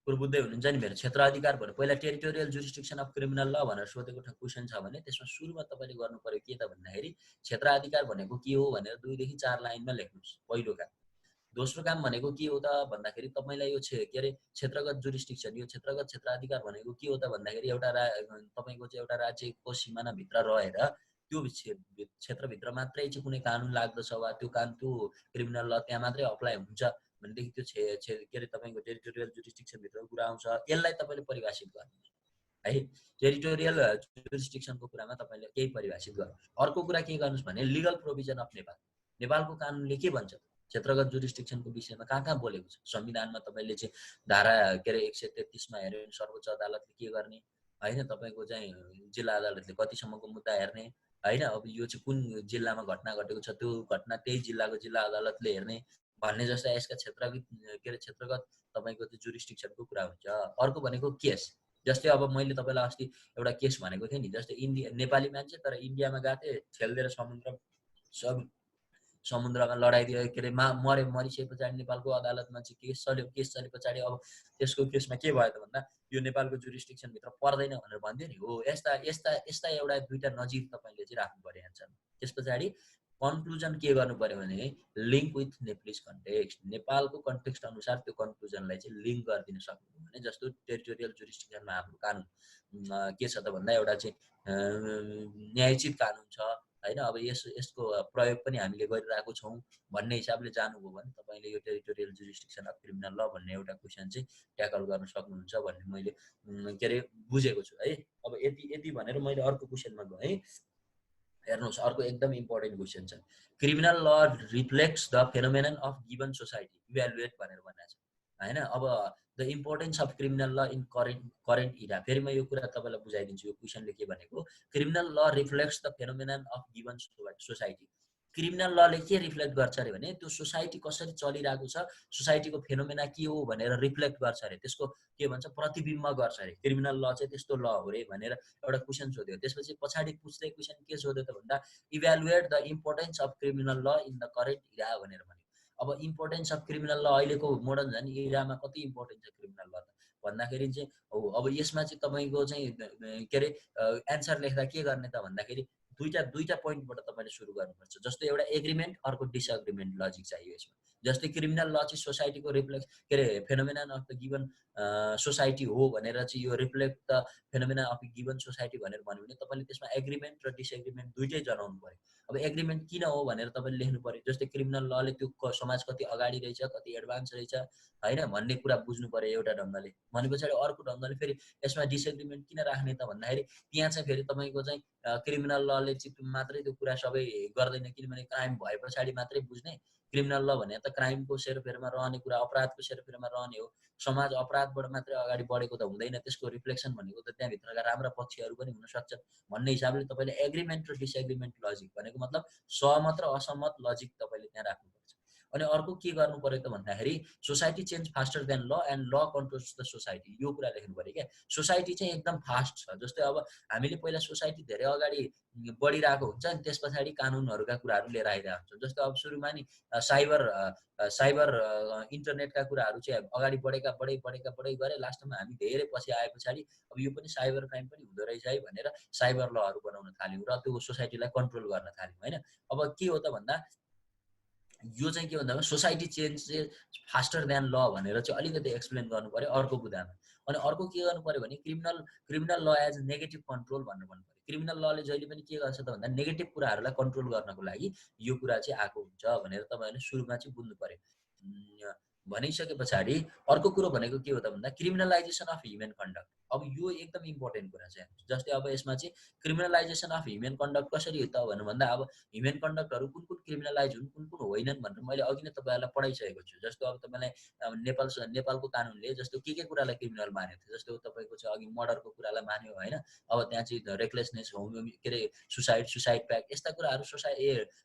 कुरो बुझ्दै हुनुहुन्छ नि मेरो? क्षेत्राधिकार भन्यो पहिला टेरिटोरियल जुरिस्डिक्सन अफ क्रिमिनल ल भनेर सोधेको क्वेसन छ भने त्यसमा सुरुमा तपाईँले गर्नु पर्यो के त भन्दाखेरि क्षेत्राधिकार भनेको के हो भनेर 2 देखि 4 लाइनमा लेख्नुहोस्, पहिलो काम। दोस्रो काम भनेको के हो त भन्दाखेरि तपाईँलाई यो के अरे क्षेत्रगत जुरिस्डिक्सन, यो क्षेत्राधिकार भनेको के हो त भन्दाखेरि एउटा तपाईँको चाहिँ एउटा राज्यको सिमानाभित्र रहेर त्यो क्षेत्रभित्र मात्रै चाहिँ कुनै कानुन लाग्दछ वा त्यो क्रिमिनल ल त्यहाँ मात्रै अप्लाई हुन्छ भनेदेखि त्यो के अरे तपाईँको टेरिटोरियल जुरिस्डिक्सनभित्रको कुरा आउँछ। यसलाई तपाईँले परिभाषित गर्नुहोस् है, टेरिटोरियल जुरिस्डिक्सनको कुरामा तपाईँले केही परिभाषित गर्नुहोस्। अर्को कुरा के गर्नुहोस् भने लिगल प्रोभिजन अफ नेपाल, नेपालको कानुनले के भन्छ क्षेत्रगत जुरिस्डिक्सनको विषयमा कहाँ बोलेको छ। संविधानमा तपाईँले चाहिँ धारा के अरे 133 मा हेर्यो भने सर्वोच्च अदालतले के गर्ने होइन, तपाईँको चाहिँ जिल्ला अदालतले कतिसम्मको मुद्दा हेर्ने होइन। अब यो चाहिँ कुन जिल्लामा घटना घटेको छ त्यो घटना त्यही जिल्लाको जिल्ला अदालतले हेर्ने भन्ने जस्ता यसका क्षेत्रगत तपाईँको त्यो जुरिस्डिक्सनको कुरा हुन्छ। अर्को भनेको केस, जस्तै अब मैले तपाईँलाई अस्ति एउटा केस भनेको थिएँ नि, जस्तै नेपाली मान्छे तर इन्डियामा गएको थिएँ, ठेल्देर समुद्रमा लडाइदियो के अरे मरिसके पछाडि नेपालको अदालतमा चाहिँ केस चले पछाडि अब त्यसको केसमा के भयो त भन्दा यो नेपालको जुरिस्डिक्सनभित्र पर्दैन भनेर भन्दियो नि हो। यस्ता एउटा 2टा नजिर तपाईँले चाहिँ राख्नु पर्यो एन्सरमा। त्यस पछाडि कन्क्लुजन के गर्नु पर्यो भने लिङ्क विथ नेप्लिज कन्टेक्स्ट, नेपालको कन्टेक्स्ट अनुसार त्यो कन्क्लुजनलाई चाहिँ लिङ्क गरिदिन सक्नु भने जस्तो टेरिटोरियल जुरिस्डिक्सनमा हाम्रो कानुन के छ त भन्दा एउटा चाहिँ न्यायोचित कानुन छ हैन। अब यसको प्रयोग पनि हामीले गरिरहेको छौँ भन्ने हिसाबले जानुभयो भने तपाईँले यो टेरिटोरियल जुरिस्डिक्सन अफ क्रिमिनल ल भन्ने एउटा क्वेसन चाहिँ ट्याकल गर्न सक्नुहुन्छ भन्ने मैले के अरे बुझेको छु है। अब यति भनेर मैले अर्को क्वेसनमा गएँ। हेर्नुहोस्, अर्को एकदम इम्पोर्टेन्ट क्वेसन छ, क्रिमिनल ल reflects the phenomenon of given society evaluate भनेर भनेको छ हैन। अब द इम्पोर्टेन्स अफ क्रिमिनल ल इन करेन्ट इरा, फेरि म यो कुरा तपाईँलाई बुझाइदिन्छु। यो क्वेसनले के भनेको, क्रिमिनल ल reflects the phenomenon of given society, criminal लले के रिफ्लेक्ट गर्छ अरे भने त्यो सोसाइटी कसरी चलिरहेको छ, सोसाइटीको फेनोमेना के हो भनेर रिफ्लेक्ट गर्छ अरे, त्यसको के भन्छ प्रतिबिम्ब गर्छ अरे। क्रिमिनल ल चाहिँ त्यस्तो ल हो रे भनेर एउटा क्वेसन सोध्यो। त्यसपछि पछाडि पुछ्दै क्वेसन के सोध्यो त भन्दा evaluate the importance of criminal ल इन द करेन्ट इरा भनेर भन्यो। अब इम्पोर्टेन्स अफ क्रिमिनल ल अहिलेको मोडर्न झन् इरामा कति इम्पोर्टेन्ट छ क्रिमिनल ल भन्दाखेरि चाहिँ हो। अब यसमा चाहिँ तपाईँको चाहिँ के अरे एन्सर लेख्दा के गर्ने त भन्दाखेरि दुईटा पोइन्टबाट तपाईँले सुरु गर्नुपर्छ। जस्तो एउटा एग्रिमेन्ट, अर्को डिसएग्रिमेन्ट लजिक चाहियो यसमा। जस्तै क्रिमिनल ल चाहिँ सोसाइटीको रिफ्लेक्ट के अरे phenomenon of the given society हो भनेर चाहिँ यो reflect the phenomenon of given society भनेर भन्यो भने तपाईँले त्यसमा एग्रिमेन्ट र डिसएग्रिमेन्ट दुइटै जनाउनु पर्यो। अब एग्रिमेन्ट किन हो भनेर तपाईँले लेख्नु पर्यो। जस्तै क्रिमिनल लले त्यो समाज कति अगाडि रहेछ, कति एडभान्स रहेछ हैन भन्ने कुरा बुझ्नु पर्यो एउटा ढङ्गले। भने पछाडि अर्को ढङ्गले फेरि यसमा डिसएग्रिमेन्ट किन राख्ने त भन्दाखेरि त्यहाँ चाहिँ फेरि तपाईँको चाहिँ क्रिमिनल लले चाहिँ मात्रै त्यो कुरा सबै गर्दैन, किनभने क्राइम भए पछाडि मात्रै बुझ्ने। क्रिमिनल ल भने त क्राइमको सेरोफेरोमा रहने कुरा, अपराधको सेरोफेरोमा रहने हो। समाज अपराधबाट मात्रै अगाडि बढेको त हुँदैन, त्यसको रिफ्लेक्सन भनेको त त्यहाँभित्रका राम्रा पक्षहरू पनि हुन सक्छन् भन्ने हिसाबले तपाईँले एग्रिमेन्ट र डिसएग्रिमेन्ट लजिक भनेको मतलब सहमत र असहमत लजिक तपाईँले त्यहाँ राख्नुपर्छ। अनि अर्को के गर्नु पर्यो त भन्दाखेरि society change faster than law and ल कन्ट्रोल्स द सोसाइटी, यो कुरा लेख्नु पर्यो क्या। सोसाइटी चाहिँ एकदम फास्ट छ। जस्तै अब हामीले पहिला सोसाइटी धेरै अगाडि बढिरहेको हुन्छ अनि त्यस पछाडि कानुनहरूका कुराहरू लिएर आइरहेको हुन्छ। जस्तो अब सुरुमा नि साइबर इन्टरनेटका कुराहरू चाहिँ अगाडि बढेका गरे, लास्टमा हामी धेरै पछि आए पछाडि अब यो पनि साइबर क्राइम पनि हुँदो रहेछ है भनेर साइबर लहरू बनाउन थाल्यौँ र त्यो सोसाइटीलाई कन्ट्रोल गर्न थाल्यौँ हैन। अब के हो त भन्दा यो चाहिँ के भन्दा सोसाइटी चेन्ज चाहिँ फास्टर देन ल भनेर चाहिँ अलिकति एक्सप्लेन गर्नु पर्यो अर्को बुदामा। अनि अर्को के गर्नु पर्यो भने criminal law as negative control भनेर भन्नु पर्यो। क्रिमिनल लले जहिले पनि के गर्छ त भन्दा नेगेटिभ कुराहरूलाई कन्ट्रोल गर्नको लागि यो कुरा चाहिँ आएको हुन्छ भनेर तपाईँहरूले सुरुमा चाहिँ बुझ्नु पर्यो। भनिसके पछाडि अर्को कुरो भनेको के हो त भन्दा क्रिमिनलाइजेसन अफ ह्युमन कन्डक्ट। अब यो एकदम इम्पोर्टेन्ट कुरा छ। जस्तै अब यसमा चाहिँ क्रिमिनलाइजेसन अफ ह्युमन कन्डक्ट कसरी हो त भन्दा अब ह्युमन कन्डक्टहरू कुन क्रिमिनलाइज हुन् कुन होइनन् भनेर मैले अघि नै तपाईँहरूलाई पढाइसकेको छु। जस्तो अब तपाईँलाई नेपालको कानुनले जस्तो के कुरालाई क्रिमिनल मानेको थियो, जस्तो तपाईँको चाहिँ अघि मर्डरको कुरालाई मान्यो हैन। अब त्यहाँ चाहिँ रेकलेसनेस, के अरे सुसाइड प्याक्ट, यस्ता कुराहरू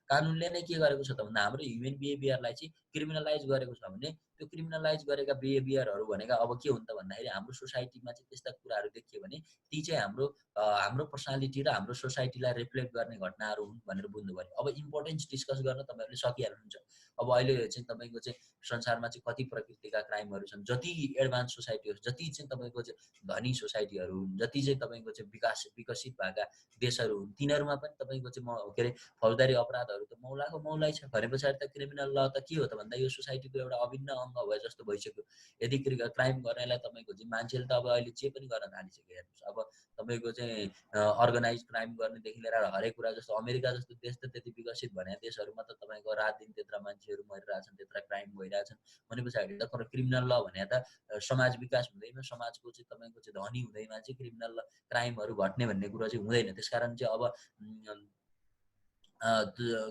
कानुनले नै के गरेको छ त भन्दा हाम्रो ह्युमन बिहेभियरलाई चाहिँ क्रिमिनलाइज गरेको छ भने त्यो क्रिमिनलाइज गरेका बिहेभियरहरू भनेका अब के हुन् त भन्दाखेरि हाम्रो सोसाइटीमा चाहिँ त्यस्ता कुराहरू देखियो भने ती चाहिँ हाम्रो पर्सनालिटी र हाम्रो सोसाइटीलाई रिफ्लेक्ट गर्ने घटनाहरू हुन् भनेर बुझ्नु पर्यो। अब इम्पोर्टेन्स डिस्कस गर्न तपाईँहरूले सकिहाल्नुहुन्छ। अब अहिले चाहिँ तपाईँको चाहिँ संसारमा चाहिँ कति प्रकृतिका क्राइमहरू छन्, जति एडभान्स सोसाइटीहरू, जति चाहिँ तपाईँको चाहिँ धनी सोसाइटीहरू हुन्, जति चाहिँ तपाईँको चाहिँ विकसित भएका देशहरू हुन्, तिनीहरूमा पनि तपाईँको चाहिँ के अरे फौजदारी अपराधहरू त मौलाई छ। भने पछाडि त क्रिमिनल ल त के हो त भन्दा यो सोसाइटीको एउटा अभिन्न अङ्ग भए जस्तो भइसक्यो। यदि क्राइम गर्नेलाई तपाईँको चाहिँ मान्छेले त अब अहिले जे पनि गर्न थालिसक्यो। हेर्नुहोस् अब तपाईँको चाहिँ अर्गनाइज क्राइम गर्नेदेखि लिएर हरेक कुरा, जस्तो अमेरिका जस्तो देश त त्यति विकसित भने देशहरूमा त तपाईँको रात दिन त्यत्रा मान्छेहरू मरिरहेछन्, त्यत्रा क्राइम भइरहेछन्। भने पछाडि त क्रिमिनल ल भने त समाज विकास हुँदैमा, समाजको चाहिँ तपाईँको चाहिँ धनी हुँदैमा चाहिँ क्रिमिनल क्राइमहरू घट्ने भन्ने कुरो चाहिँ हुँदैन। त्यसकारण चाहिँ अब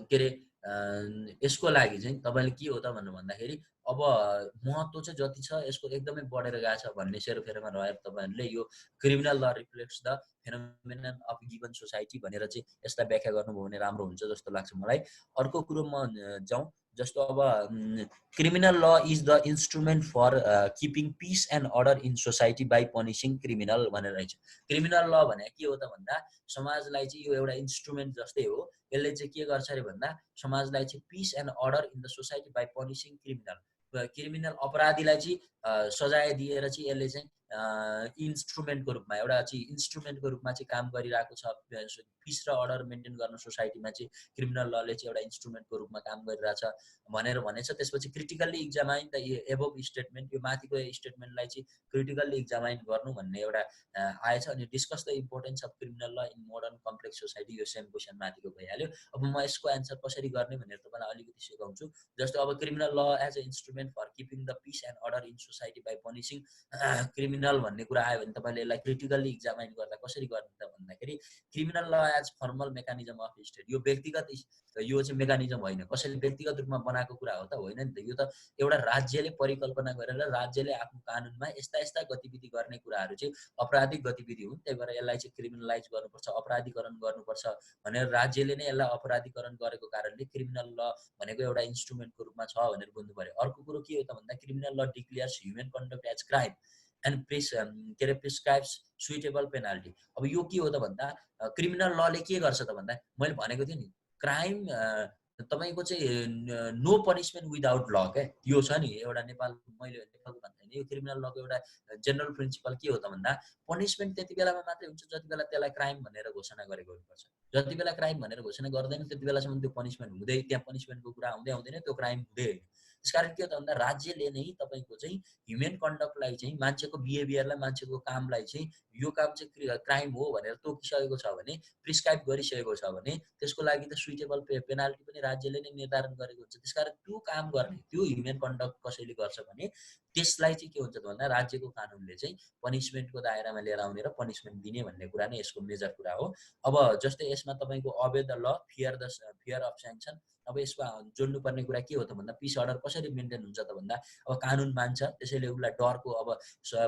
के अरे यसको लागि चाहिँ तपाईँले के हो त भन्दाखेरि अब महत्त्व चाहिँ जति छ यसको एकदमै बढेर गएको छ भन्ने सेरोफेरोमा रहेर तपाईँहरूले यो क्रिमिनल ल reflects the phenomenon of given society भनेर चाहिँ यसलाई व्याख्या गर्नुभयो भने राम्रो हुन्छ जस्तो लाग्छ मलाई। अर्को कुरो म जाउँ। जस्तो अब criminal law is the instrument for keeping peace and order in society by punishing criminal भनेर रहेछ। क्रिमिनल ल भने के हो त भन्दा समाजलाई चाहिँ यो एउटा इन्स्ट्रुमेन्ट जस्तै हो। यसले चाहिँ के गर्छ अरे भन्दा समाजलाई चाहिँ peace and order in the society by punishing criminal अपराधीलाई चाहिँ सजाय दिएर चाहिँ यसले चाहिँ इन्स्ट्रुमेन्टको रूपमा एउटा चाहिँ इन्स्ट्रुमेन्टको रूपमा चाहिँ काम गरिरहेको छ। पिस र अर्डर मेन्टेन गर्न सोसाइटीमा चाहिँ क्रिमिनल लले चाहिँ एउटा इन्स्ट्रुमेन्टको रूपमा काम गरिरहेछ भनेर भनेछ। त्यसपछि क्रिटिकल्ली इक्जामाइन द एबोभ स्टेटमेन्ट, यो माथिको स्टेटमेन्टलाई चाहिँ क्रिटिकल्ली इक्जामाइन गर्नु भन्ने एउटा आएछ। अनि discuss the importance of criminal ल इन मोडर्न कम्प्लेक्स सोसाइटी, यो सेम क्वेसन माथिको भइहाल्यो। अब म यसको एन्सर कसरी गर्ने भनेर तपाईँलाई अलिकति सिकाउँछु। जस्तो अब criminal law as a instrument for keeping the peace and order in society by punishing criminal भन्ने कुरा आयो भने तपाईँले यसलाई क्रिटिकल्ली इक्जामाइन गर्दा कसरी गर्ने त भन्दाखेरि criminal law as formal mechanism of state, यो व्यक्तिगत यो चाहिँ मेकानिजम होइन, कसैले व्यक्तिगत रूपमा बनाएको कुरा हो त होइन नि त। यो त एउटा राज्यले परिकल्पना गरेर राज्यले आफ्नो कानुनमा यस्ता यस्ता गतिविधि गर्ने कुराहरू चाहिँ आपराधिक गतिविधि हुन्, त्यही भएर यसलाई चाहिँ क्रिमिनलाइज गर्नुपर्छ, अपराधीकरण गर्नुपर्छ भनेर राज्यले नै यसलाई अपराधीकरण गरेको कारणले क्रिमिनल ल भनेको एउटा इन्स्ट्रुमेन्टको रूपमा छ भनेर बुझ्नु पर्यो। अर्को कुरो के हो त भन्दा criminal law declares human conduct as crime and prescribes suitable penalty. अब यो के हो त भन्दा क्रिमिनल लले के गर्छ त भन्दा मैले भनेको थिएँ नि, क्राइम तपाईँको चाहिँ नो पनिसमेन्ट विदाउट ल क्या, यो छ नि एउटा नेपाल, मैले नेपालको भन्दा यो क्रिमिनल लको एउटा जेनरल प्रिन्सिपल के हो त भन्दा पनिसमेन्ट त्यति बेलामा मात्रै हुन्छ जति बेला त्यसलाई क्राइम भनेर घोषणा गरेको हुनुपर्छ। जति बेला क्राइम भनेर घोषणा गर्दैन त्यति बेलासम्म त्यो पनिसमेन्ट हुँदै, त्यहाँ पनिसमेन्टको कुरा आउँदै आउँदैन, त्यो क्राइम हुँदै होइन। त्यसकारण के हो त भन्दा राज्यले नै तपाईँको चाहिँ ह्युमन कन्डक्टलाई चाहिँ मान्छेको बिहेभियरलाई, मान्छेको कामलाई चाहिँ यो काम चाहिँ क्राइम हो भनेर तोकिसकेको छ भने, प्रिस्क्राइब गरिसकेको छ भने त्यसको लागि त सुइटेबल पेनाल्टी पनि राज्यले नै निर्धारण गरेको हुन्छ। त्यसकारण त्यो काम गर्ने, त्यो ह्युमन कन्डक्ट कसैले गर्छ भने त्यसलाई चाहिँ के हुन्छ त भन्दा राज्यको कानुनले चाहिँ पनिसमेन्टको दायरामा लिएर आउने र पनिसमेन्ट दिने भन्ने कुरा नै यसको मेजर कुरा हो। अब जस्तै यसमा तपाईँको अवैध ल, फियर अफ स्याङ्सन, अब यसमा जोड्नुपर्ने कुरा के हो त भन्दा पिस अर्डर कसरी मेन्टेन हुन्छ त भन्दा अब कानुन मान्छ, त्यसैले उसलाई डरको अब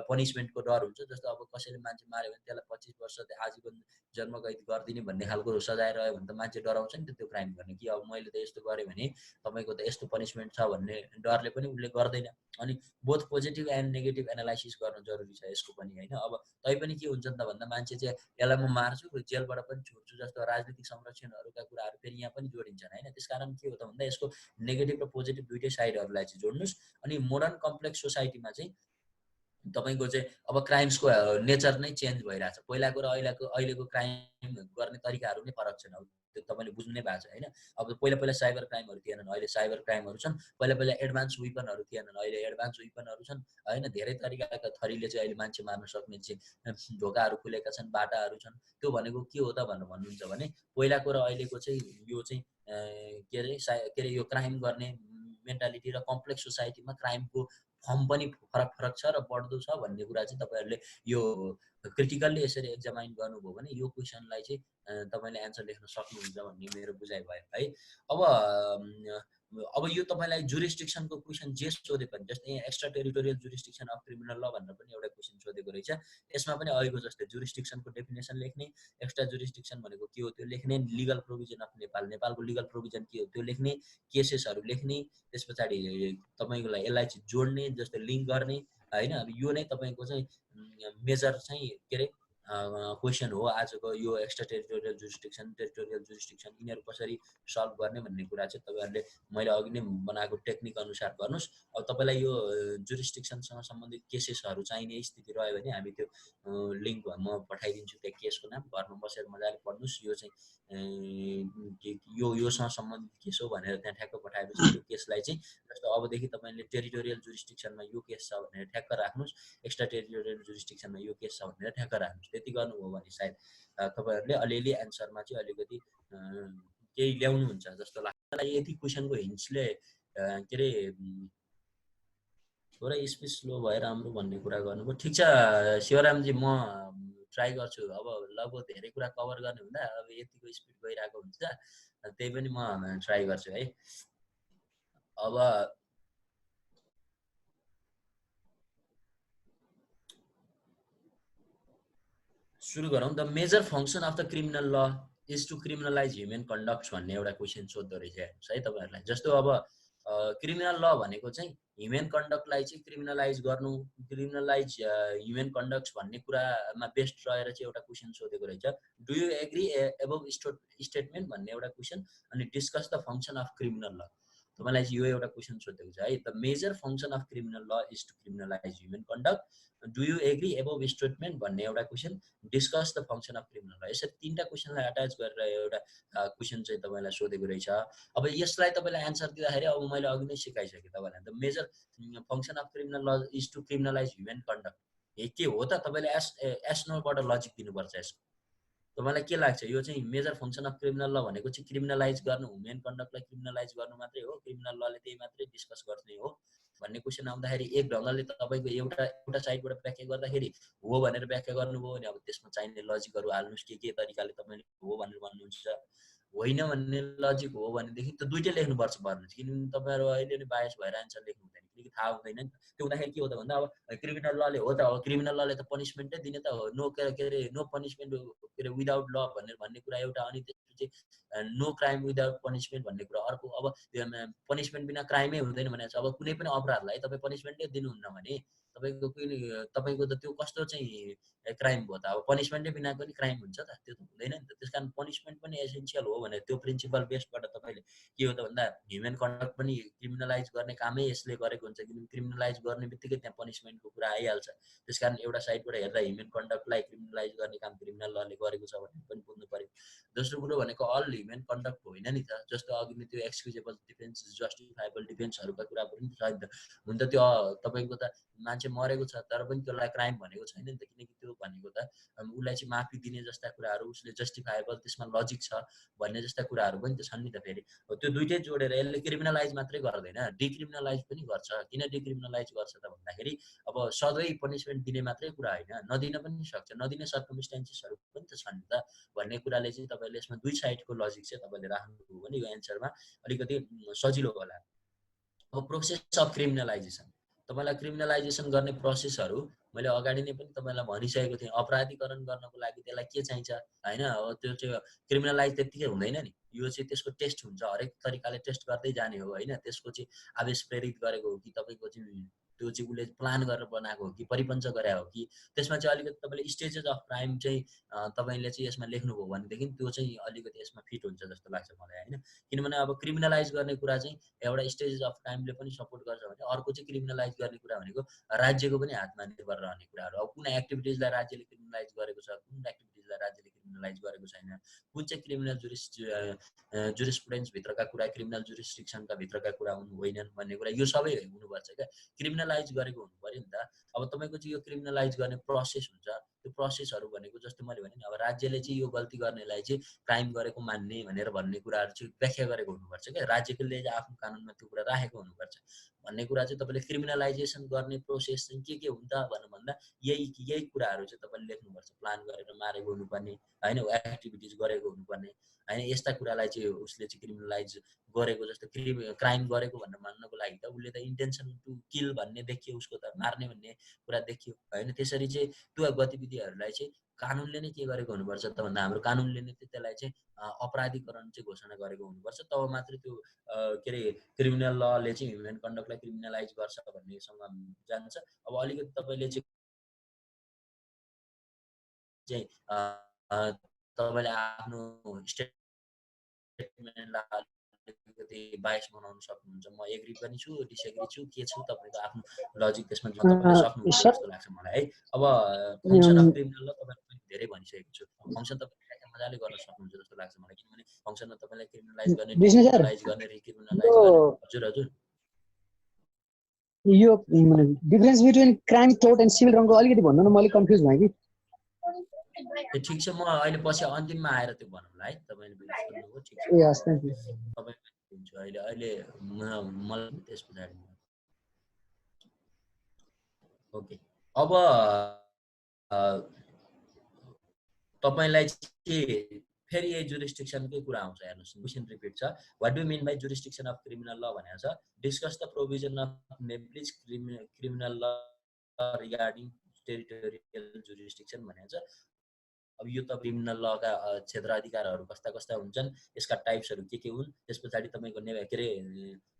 पनिसमेन्टको डर हुन्छ। जस्तो अब कसैले मान्छे मार्यो भने त्यसलाई 25 वर्ष आजीवन जन्मकैद गरिदिने भन्ने खालको सजाय रह्यो भने त मान्छे डराउँछ नि त त्यो क्राइम गर्ने, कि अब मैले त यस्तो गरेँ भने तपाईँको त यस्तो पनिसमेन्ट छ भन्ने डरले पनि उसले गर्दैन। अनि both positive and negative analysis गर्न जरुरी छ यसको पनि होइन। अब तैपनि के हुन्छ नि त भन्दा मान्छे चाहिँ यसलाई म मार्छु जेलबाट पनि छुट्छु जस्तो राजनीतिक संरक्षणहरूका कुराहरू फेरि यहाँ पनि जोडिन्छन् होइन। त्यसकारण के हो त भन्दा यसको नेगेटिभ र पोजिटिभ दुइटै साइडहरूलाई चाहिँ जोड्नुहोस्। अनि मोडर्न कम्प्लेक्स सोसाइटीमा चाहिँ तपाईँको चाहिँ अब क्राइम्सको नेचर नै चेन्ज भइरहेछ। पहिलाको र अहिलेको क्राइम गर्ने तरिकाहरू नै फरक छन्। अब त्यो तपाईँले बुझ्नु नै भएको छ होइन। अब पहिला साइबर क्राइमहरू थिएनन्, अहिले साइबर क्राइमहरू छन्। पहिला एडभान्स वेपनहरू थिएनन्, अहिले एडभान्स वेपनहरू छन् होइन। धेरै तरिकाका थरीले चाहिँ अहिले मान्छे मार्न सक्ने चाहिँ ढोकाहरू खुलेका छन्, बाटाहरू छन्। त्यो भनेको के हो त भनेर भन्नुहुन्छ भने पहिलाको र अहिलेको चाहिँ यो चाहिँ के अरे यो क्राइम गर्ने मेन्टालिटी र कम्प्लेक्स सोसाइटीमा क्राइमको फर्म पनि फरक छ र बढ्दो छ भन्ने कुरा चाहिँ तपाईँहरूले यो क्रिटिकल्ली यसरी एक्जामाइन गर्नुभयो भने यो क्वेसनलाई चाहिँ तपाईँले एन्सर लेख्न सक्नुहुन्छ भन्ने मेरो बुझाइ भयो है। अब यो तपाईँलाई जुरिस्डिक्सनको क्वेसन जे सोधे पनि, जस्तै यहाँ extra territorial जुरिस्डिक्सन of criminal law भनेर पनि एउटा क्वेसन सोधेको रहेछ। यसमा पनि अहिलेको जस्तै जुरिस्डिक्सनको डेफिनेसन लेख्ने, एक्स्ट्रा जुरिस्डिक्सन भनेको के हो त्यो लेख्ने, लिगल प्रोभिजन अफ नेपाल, नेपालको लिगल प्रोभिजन के हो त्यो लेख्ने, केसेसहरू लेख्ने, त्यस पछाडि तपाईँकोलाई यसलाई चाहिँ जोड्ने, जस्तो लिङ्क गर्ने होइन। अब यो नै तपाईँको चाहिँ मेजर चाहिँ के अरे क्वेसन हो आजको यो एक्स्ट्रा टेरिटोरियल जुरिस्डिक्सन यिनीहरू कसरी सल्भ गर्ने भन्ने कुरा चाहिँ तपाईँहरूले मैले अघि नै बनाएको टेक्निक अनुसार गर्नुहोस्। अब तपाईँलाई यो जुरिस्डिक्सनसँग सम्बन्धित केसेसहरू चाहिने स्थिति रह्यो भने हामी त्यो लिङ्क म पठाइदिन्छु, त्यो केसको नाम घरमा बसेर मजाले पढ्नुहोस्। यो चाहिँ योसँग सम्बन्धित केस हो भनेर त्यहाँ ठ्याक्क पठाएपछि त्यो केसलाई चाहिँ जस्तो अबदेखि तपाईँले टेरिटोरियल जुरिस्डिक्सनमा यो केस छ भनेर ठ्याक्क राख्नुहोस्, एक्स्ट्रा टेरिटोरियल जुरिस्डिक्सनमा यो केस छ भनेर ठ्याक्क राख्नुहोस्। त्यति गर्नुभयो भने सायद तपाईँहरूले अलिअलि एन्सरमा चाहिँ अलिकति केही ल्याउनुहुन्छ जस्तो लाग्छ। यति क्वेसनको हिन्ट्सले के अरे थोरै स्पिड स्लो भएर राम्रो भन्ने कुरा गर्नुभयो। ठिक छ शिवरामजी, म ट्राई गर्छु। अब लगभग धेरै कुरा कभर गर्ने हुँदा अब यतिको स्पिड गइरहेको हुन्छ, त्यही पनि म ट्राई गर्छु है। अब सुरु गरौँ। The major function of the criminal law is to criminalise human conducts भन्ने एउटा क्वेसन सोध्दो रहेछ हेर्नुहोस् है तपाईँहरूलाई। जस्तो अब क्रिमिनल ल भनेको चाहिँ ह्युमन कन्डक्टलाई चाहिँ क्रिमिनलाइज गर्नु, क्रिमिनलाइज ह्युमन कन्डक्ट्स भन्ने कुरामा बेस्ट रहेर चाहिँ एउटा क्वेसन सोधेको रहेछ। Do you agree above statement भन्ने एउटा क्वेसन, अनि discuss the function of criminal law. तपाईलाई चाहिँ यो एउटा क्वेशन सोधेको छ है the major function of criminal law is to criminalise human conduct do you agree above statement भन्ने एउटा question discuss the function of criminal law यसरी तीनटा क्वेशनलाई अट्याच गरेर एउटा क्वेशन चाहिँ तपाईलाई सोधेको रहेछ अब यसलाई तपाईलाई आन्सर दिँदाखेरि अब मैले अघि नै सिकाइसके तपाईलाई the major function of criminal law is to criminalise human conduct के हो त तपाईले एस्नोबाट लजिक दिनुपर्छ यसको तपाईलाई के लाग्छ यो चाहिँ major function of criminal law भनेको चाहिँ क्रिमिनलाइज गर्नु ह्युमन कन्डक्टलाई क्रिमिनलाइज गर्नु मात्रै हो क्रिमिनल लले त्यही मात्रै डिस्कस गर्ने हो भन्ने क्वेशन आउँदाखेरि एक ढङ्गले तपाईको एउटा साइडबाट व्याख्या गर्दाखेरि हो भनेर व्याख्या गर्नुभयो भने अब त्यसमा चाहिने लजिकहरू हाल्नुस् के तरिकाले तपाईले हो भनेर भन्नुहुन्छ होइन भन्ने लजिक हो भनेदेखि त दुईटै लेख्नुपर्छ पर्छ किनभने तपाईहरु अहिले नै बायस भएर आन्सर लेख्नु हुँदैन किनकि थाहा हुँदैन नि त्यो हुँदाखेरि के हो त भन्दा अब क्रिमिनल लले हो त अब क्रिमिनल लले त पनिशमेन्टै दिने त हो नो के अरे नो पनिशमेन्ट के अरे विदाउट ल भन्ने कुरा एउटा अनि त्यसपछि नो क्राइम विदाउट पनिशमेन्ट भन्ने कुरा अर्को अब पनिशमेन्ट बिना क्राइमै हुँदैन भने अब कुनै पनि अपराधलाई तपाईँ पनिशमेन्टै दिनुहुन्न भने तपाईको त त्यो कस्तो चाहिँ क्राइम भयो त अब पनिशमेन्टै बिना पनि क्राइम हुन्छ त त्यो त हुँदैन नि त त्यसकारण पनिशमेन्ट पनि एसेन्शियल हो भने त्यो प्रिन्सिपल बेसबाट तपाईले के हो त भन्दा ह्युमन कन्डक्ट पनि क्रिमिनलाइज गर्ने कामै यसले गरेको हुन्छ किनभने क्रिमिनलाइज गर्ने बित्तिकै त्यहाँ पनिशमेन्टको कुरा आइहाल्छ त्यसकारण एउटा साइडबाट हेर्दा ह्युमन कन्डक्टलाई क्रिमिनलाइज गर्ने काम क्रिमिनल लले गरेको छ भन्ने पनि बुझ्नु पर्यो दोस्रो कुरो भनेको अल ह्युमन कन्डक्ट होइन नि त जस्तो अघि नै त्यो एक्सक्युजेबल डिफेन्स जस्टिफाइबल डिफेन्सहरुका कुरा पनि छ नि त हुन त त्यो तपाईको त मान्छे मरेको छ तर पनि त्यसलाई क्राइम भनेको छैन नि त किनकि त्यो भनेको त उसलाई चाहिँ माफी दिने जस्ता कुराहरू उसले जस्टिफाइबल त्यसमा लजिक छ भन्ने जस्ता कुराहरू पनि त छन् नि त फेरि त्यो दुईटै जोडेर यसले क्रिमिनलाइज मात्रै गर्दैन डिक्रिमिनलाइज पनि गर्छ किन डिक्रिमिनलाइज गर्छ त भन्दाखेरि अब सधैँ पनिशमेन्ट दिने मात्रै कुरा होइन नदिन पनि सक्छ नदिने सर्कमस्टेन्सेसहरु पनि त छन् नि त भन्ने कुराले चाहिँ तपाईले यसमा दुई साइडको लजिक चाहिँ तपाईले राख्नुभयो भने यो एन्सरमा अलिकति सजिलो होला अब प्रोसेस अफ क्रिमिनलाइजेसन तपाईलाई क्रिमिनलाइजेसन गर्ने प्रोसेसहरु मैले अगाडि नै पनि तपाईलाई भनिसकेको थिएँ अपराधीकरण गर्नको लागि त्यसलाई के चाहिन्छ हैन अब त्यो चाहिँ क्रिमिनलाइज त्यतिकै हुँदैन नि यो चाहिँ त्यसको टेस्ट हुन्छ हरेक तरिकाले टेस्ट गर्दै जाने हो हैन त्यसको चाहिँ आवेश प्रेरित गरेको हो कि तपाईको चाहिँ त्यो चाहिँ उले प्लान गरेर बनाएको हो कि परिपञ्च गरे हो कि त्यसमा चाहिँ अलिकति तपाईले स्टेजेस अफ क्राइम चाहिँ तपाईले चाहिँ यसमा लेख्नुभयो भनेदेखि त्यो चाहिँ अलिकति यसमा फिट हुन्छ जस्तो लाग्छ मलाई हैन किनभने अब क्रिमिनलाइज गर्ने कुरा चाहिँ एउटा स्टेजेस अफ क्राइमले पनि सपोर्ट गर्छ भने अर्को चाहिँ क्रिमिनलाइज गर्ने कुरा भनेको राज्यको पनि हातमा निर्भर रहने कुराहरू अब कुन एक्टिभिटिजलाई राज्यले क्रिमिनलाइज गरेको छ कुन एक्टिभिटिजलाई राज्यले क्रिमिनलाइज गरेको छैन कुन चाहिँ क्रिमिनल जुरिस्प्रुडेन्स भित्रका कुरा क्रिमिनल जुरिस्डिक्सनका भित्रका कुरा हुनु होइनन् भन्ने कुरा यो सबै हुनुपर्छ क्या क्रिमिनलाइज गरेको हुनु पर्यो नि त अब तपाईको चाहिँ यो क्रिमिनलाइज गर्ने प्रोसेस हुन्छ त्यो प्रोसेसहरु भनेको जस्तो मैले भने नि अब राज्यले चाहिँ यो गल्ती गर्नेलाई चाहिँ क्राइम गरेको मान्ने भनेर भन्ने कुराहरु चाहिँ व्याख्या गरेको हुनुपर्छ के राज्यले चाहिँ आफ्नो कानुनमा त्यो कुरा राखेको हुनुपर्छ भन्ने कुरा चाहिँ तपाईले क्रिमिनलाइजेसन गर्ने प्रोसेस चाहिँ के हुन् त भन्दा यही कुराहरु चाहिँ तपाईले लेख्नुपर्छ प्लान गरेर मारेको हुनुपर्ने हैन एक्टिभिटिज गरेको हुनुपर्ने हैन यस्ता कुरालाई चाहिँ उसले चाहिँ क्रिमिनलाइज गरेको जस्तो क्राइम गरेको भनेर मान्नको लागि त उसले त इन्टेन्सन टु किल भन्ने देखियो उसको त मार्ने भन्ने कुरा देखियो हैन त्यसरी चाहिँ त्यो गतिविधिहरुलाई चाहिँ कानुनले नै के गरेको हुनुपर्छ त भन्दा हाम्रो कानुनले नै त्यसलाई चाहिँ अपराधीकरण चाहिँ घोषणा गरेको हुनुपर्छ तब मात्र त्यो के रे क्रिमिनल लले चाहिँ ह्युमन कन्डक्टलाई क्रिमिनलाइज गर्छ भन्नेसँग जान्छ अब अलिकति तपाईले चाहिँ तपाईले आफ्नो स्टेटमेन्टलाई अलिकति बायस बनाउन सक्नुहुन्छ म एग्री पनि छु डिसएग्री छु के छु तपाईको आफ्नो लजिक त्यसमा जुन तपाईले सक्नुहुन्छ जस्तो लाग्छ मलाई है अब फंक्सन अफ क्रिमिनल ल तपाईले धेरै भनिसकेको छु फंक्सन तपाईले मजाले गर्न सक्नुहुन्छ जस्तो लाग्छ मलाई किनभने फंक्सनमा तपाईलाई क्रिमिनलाइज गर्ने डिक्रिमिनलाइज गर्ने रिक्रिमिनलाइज गर्ने हजुर यो difference between crime tort and civil रङको अलिकति भन्नु न म अलिक कन्फ्युज भएँ कि ठीक छ म अहिले पछि अन्तिममा आएर त्यो भनौँला है तपाईले बुझ्नुभयो ठीक छ ए हस् थ्यांक यू तपाईले दिन्छु अहिले मलाई त्यस पछाडी ओके अब तपाईलाई चाहिँ फेरि यही जुरिस्डिक्सनकै कुरा आउँछ हेर्नुस् क्वेशन रिपिट छ what do mean by jurisdiction of criminal law भनेको छ discuss the provision of Nepalese criminal law regarding territorial jurisdiction भनेको छ अब यो त क्रिमिनल लका क्षेत्र अधिकारहरु कस्ता हुन्छन् यसका टाइप्सहरु के हुन् त्यसपछि तपाईको के रे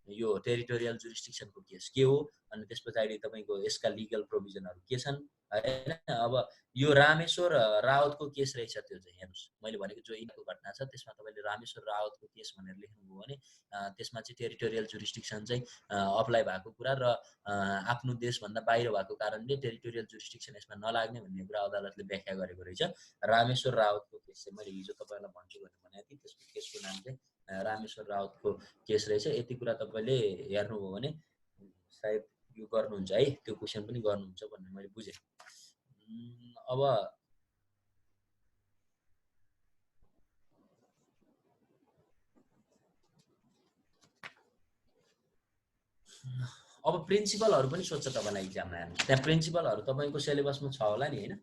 यो टेरिटोरियल जुरिस्डिक्सनको केस के हो अनि त्यसपछि तपाईको यसका लिगल प्रोभिजनहरु के छन् हैन। अब यो रामेश्वर रावतको केस रहेछ त्यो चाहिँ हेर्नुस्, मैले भनेको जो यिनको घटना छ त्यसमा तपाईँले रामेश्वर रावतको केस भनेर लेख्नुभयो भने त्यसमा चाहिँ टेरिटोरियल जुरिस्डिक्सन चाहिँ अप्लाई भएको कुरा र आफ्नो देशभन्दा बाहिर भएको कारणले टेरिटोरियल जुरिस्डिक्सन यसमा नलाग्ने भन्ने कुरा अदालतले व्याख्या गरेको रहेछ। रामेश्वर रावतको केस चाहिँ मैले हिजो तपाईँलाई भन्छु भनेको थिएँ, त्यसको केसको नाम चाहिँ रामेश्वर रावतको केस रहेछ। यति कुरा तपाईँले हेर्नुभयो भने सायद यो गर्नुहुन्छ है, त्यो क्वेसन पनि गर्नुहुन्छ भन्ने मैले बुझेँ। अब प्रिन्सिपलहरू पनि सोध्छ तपाईँलाई इक्जाममा हेर्नुहोस्, त्यहाँ प्रिन्सिपलहरू तपाईँको सिलेबसमा छ होला नि होइन?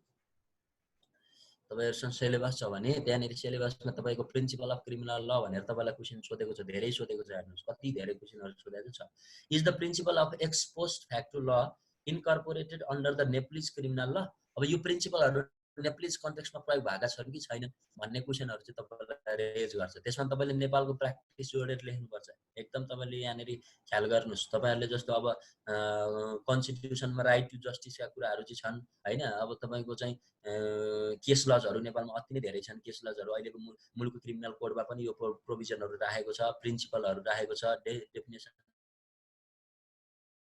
तपाईँहरूसँग सिलेबस छ भने त्यहाँनिर सिलेबसमा तपाईँको प्रिन्सिपल अफ क्रिमिनल ल भनेर तपाईँलाई क्वेसन सोधेको छ, धेरै सोधेको छ। हेर्नुहोस् कति धेरै क्वेसनहरू सोधेको छ। Is the principal of x post facto ल इन्कर्पोरेटेड अन्डर द नेप्लिज क्रिमिनल ल। अब यो प्रिन्सिपलहरू नेप्लिज कन्टेक्स्टमा प्रयोग भएका छन् कि छैनन् भन्ने क्वेसनहरू चाहिँ तपाईँलाई रेज गर्छ। त्यसमा तपाईँले नेपालको प्र्याक्टिस जोडेर लेख्नुपर्छ। एकदम तपाईँले यहाँनिर ख्याल गर्नुहोस्। तपाईँहरूले जस्तो अब कन्स्टिट्युसनमा राइट टु जस्टिसका कुराहरू चाहिँ छन् होइन। अब तपाईँको चाहिँ केस लजहरू नेपालमा अति नै धेरै छन्। केस लजहरू अहिलेको मुलुकको क्रिमिनल कोडमा पनि यो प्रोभिजनहरू राखेको छ, प्रिन्सिपलहरू राखेको छ, डेफिनेसन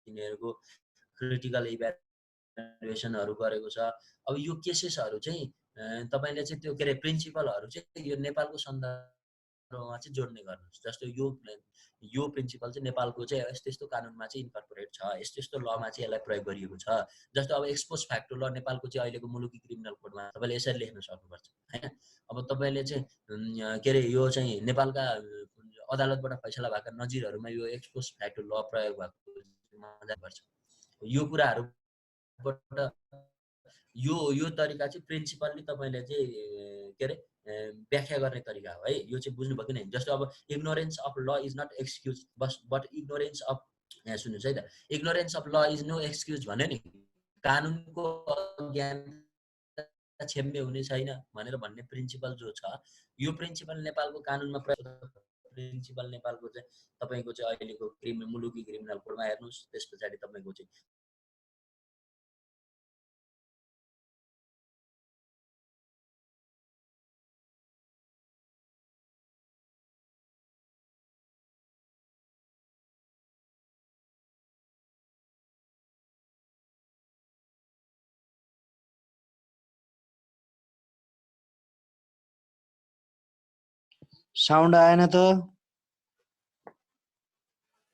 यिनीहरूको क्रिटिकल इभ्यालुएसनहरू गरेको छ। अब यो केसेसहरू चाहिँ तपाईँले चाहिँ त्यो के अरे प्रिन्सिपलहरू चाहिँ यो नेपालको सन्दर्भमा चाहिँ जोड्ने गर्नुहोस्। जस्तो यो प्रिन्सिपल चाहिँ नेपालको चाहिँ यस्तो यस्तो कानुनमा चाहिँ इन्कर्पोरेट छ, यस्तो यस्तो लमा चाहिँ यसलाई प्रयोग गरिएको छ। जस्तो अब एक्सपोज फ्याक्टो ल नेपालको चाहिँ अहिलेको मुलुकी क्रिमिनल कोडमा तपाईँले यसरी लेख्न सक्नुपर्छ होइन। अब तपाईँले चाहिँ के अरे यो चाहिँ नेपालका अदालतबाट फैसला भएका नजिरहरूमा यो एक्सपोज फ्याक्टो ल प्रयोग भएको पर्छ। यो कुराहरूबाट यो तरिका चाहिँ प्रिन्सिपल्ली तपाईँले चाहिँ के अरे व्याख्या गर्ने तरिका हो है। यो चाहिँ बुझ्नुभयो कि नै? जस्तो अब ignorance of law is not excuse but ignorance of, यहाँ सुन्नुहोस् है त, ignorance of law is no excuse भन्यो नि, कानुनको ज्ञान क्षम्य हुने छैन भनेर भन्ने प्रिन्सिपल जो छ, यो प्रिन्सिपल नेपालको कानुनमा प्रयोग प्रिन्सिपल नेपालको चाहिँ तपाईँको चाहिँ अहिलेको मुलुकी क्रिमिनल कोडमा हेर्नुहोस्। त्यस पछाडि तपाईँको चाहिँ साउन्ड आएन त?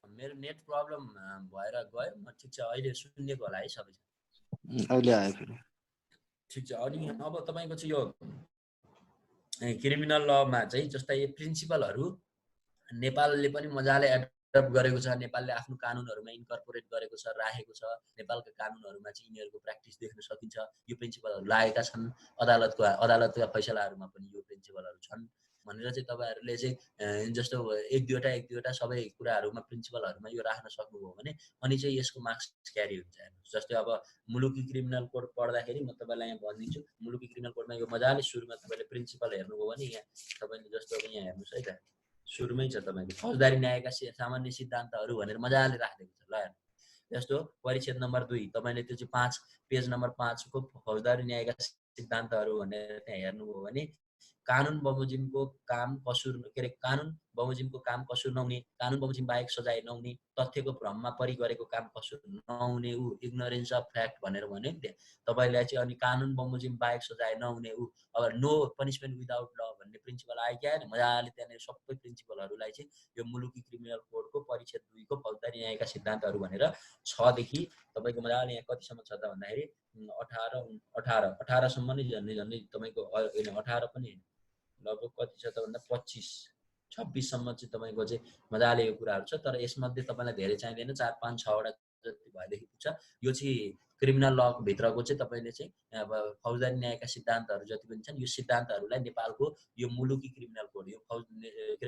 मेरो नेट प्रब्लम भएर गयो। म ठिक छ अहिले सुनिएको होला है सबै? अहिले आयो फेरि। ठिक छ। अनि अब तपाईँको चाहिँ यो क्रिमिनल लमा चाहिँ जस्तै यो प्रिन्सिपलहरू नेपालले पनि मजाले एडप्ट गरेको छ। नेपालले आफ्नो कानुनहरूमा इन्कर्पोरेट गरेको छ, राखेको छ। नेपालका कानुनहरूमा चाहिँ यिनीहरूको प्र्याक्टिस देख्न सकिन्छ। यो प्रिन्सिपलहरू लागेका छन्। अदालतका फैसलाहरूमा पनि यो प्रिन्सिपलहरू छन् भनेर चाहिँ तपाईँहरूले चाहिँ जस्तो एक दुईवटा सबै कुराहरूमा प्रिन्सिपलहरूमा यो राख्न सक्नुभयो भने अनि चाहिँ यसको मार्क्स क्यारी हुन्छ। हेर्नुहोस् जस्तै अब मुलुकी क्रिमिनल कोड पढ्दाखेरि म तपाईँलाई यहाँ भनिदिन्छु। मुलुकी क्रिमिनल कोडमा यो मजाले सुरुमा तपाईँले प्रिन्सिपल हेर्नुभयो भने यहाँ तपाईँले जस्तो अब यहाँ हेर्नुहोस् है त, सुरुमै छ तपाईँको फौजदारी न्यायका सामान्य सिद्धान्तहरू भनेर मजाले राखिदिएको छ। ल जस्तो परिच्छेद नम्बर 2 तपाईँले त्यो चाहिँ 5 पेज नम्बर 5 को फौजदारी न्यायका सिद्धान्तहरू भनेर त्यहाँ हेर्नुभयो भने कानुन बमोजिमको काम कसुर के अरे कानुन बमोजिमको काम कसुर नहुने, कानुन बमोजिम बाहेक सजाय नहुने, तथ्यको भ्रममा परि गरेको काम कसुर नहुने ऊ इग्नोरेन्स अफ फ्याक्ट भनेर भन्यो नि त्यहाँ तपाईँलाई चाहिँ। अनि कानुन बमोजिम बाहेक सजाय नहुने ऊ अब नो पनिसमेन्ट विदाउट ल भन्ने प्रिन्सिपल आयो क्या नि मजाले। त्यहाँनिर सबै प्रिन्सिपलहरूलाई चाहिँ यो मुलुकी क्रिमिनल कोडको परिच्छेद 2 को फौजदारी न्यायका सिद्धान्तहरू भनेर 6 देखि तपाईँको मजाले यहाँ कतिसम्म छ त भन्दाखेरि 18 सम्म नै झन्डै तपाईँको होइन 18 पनि लगभग कति छ त भन्दा 25-26 सम्म चाहिँ तपाईँको चाहिँ मजाले यो कुराहरू छ। तर यसमध्ये तपाईँलाई धेरै चाहिँदैन, 4-5-6वटा जति भएदेखि पुग्छ। यो चाहिँ क्रिमिनल ल भित्रको चाहिँ तपाईँले चाहिँ अब फौजदारी न्यायका सिद्धान्तहरू जति पनि छन् यो सिद्धान्तहरूलाई नेपालको यो मुलुकी क्रिमिनल कोड यो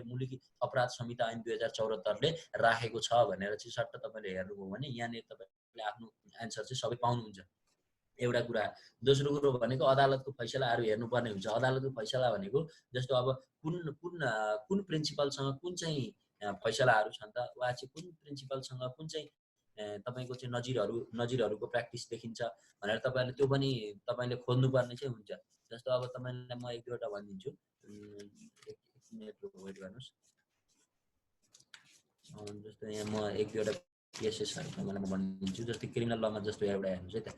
मुलुकी अपराध संहिता ऐन 2074ले राखेको छ भनेर चाहिँ सट्ट तपाईँले हेर्नुभयो भने यहाँनिर तपाईँले आफ्नो एन्सर चाहिँ सबै पाउनुहुन्छ। एउटा कुरा। दोस्रो कुरो भनेको अदालतको फैसलाहरू हेर्नुपर्ने हुन्छ। अदालतको फैसला भनेको जस्तो अब कुन प्रिन्सिपलसँग कुन चाहिँ फैसलाहरू छन् त, वा चाहिँ कुन प्रिन्सिपलसँग कुन चाहिँ तपाईको चाहिँ नजिरहरूको प्र्याक्टिस देखिन्छ भनेर तपाईहरुले त्यो पनि तपाईले खोज्नुपर्ने चाहिँ हुन्छ। जस्तो अब तपाईलाई म एक दुईवटा भनिदिन्छु, एक मिनेट वेट गर्नुस्। जस्तो यहाँ म एक दुईवटा केसेसहरु तपाईलाई म भनिदिन्छु। जस्तै क्रिमिनल लमा जस्तो एउटा हेर्नुस् है त।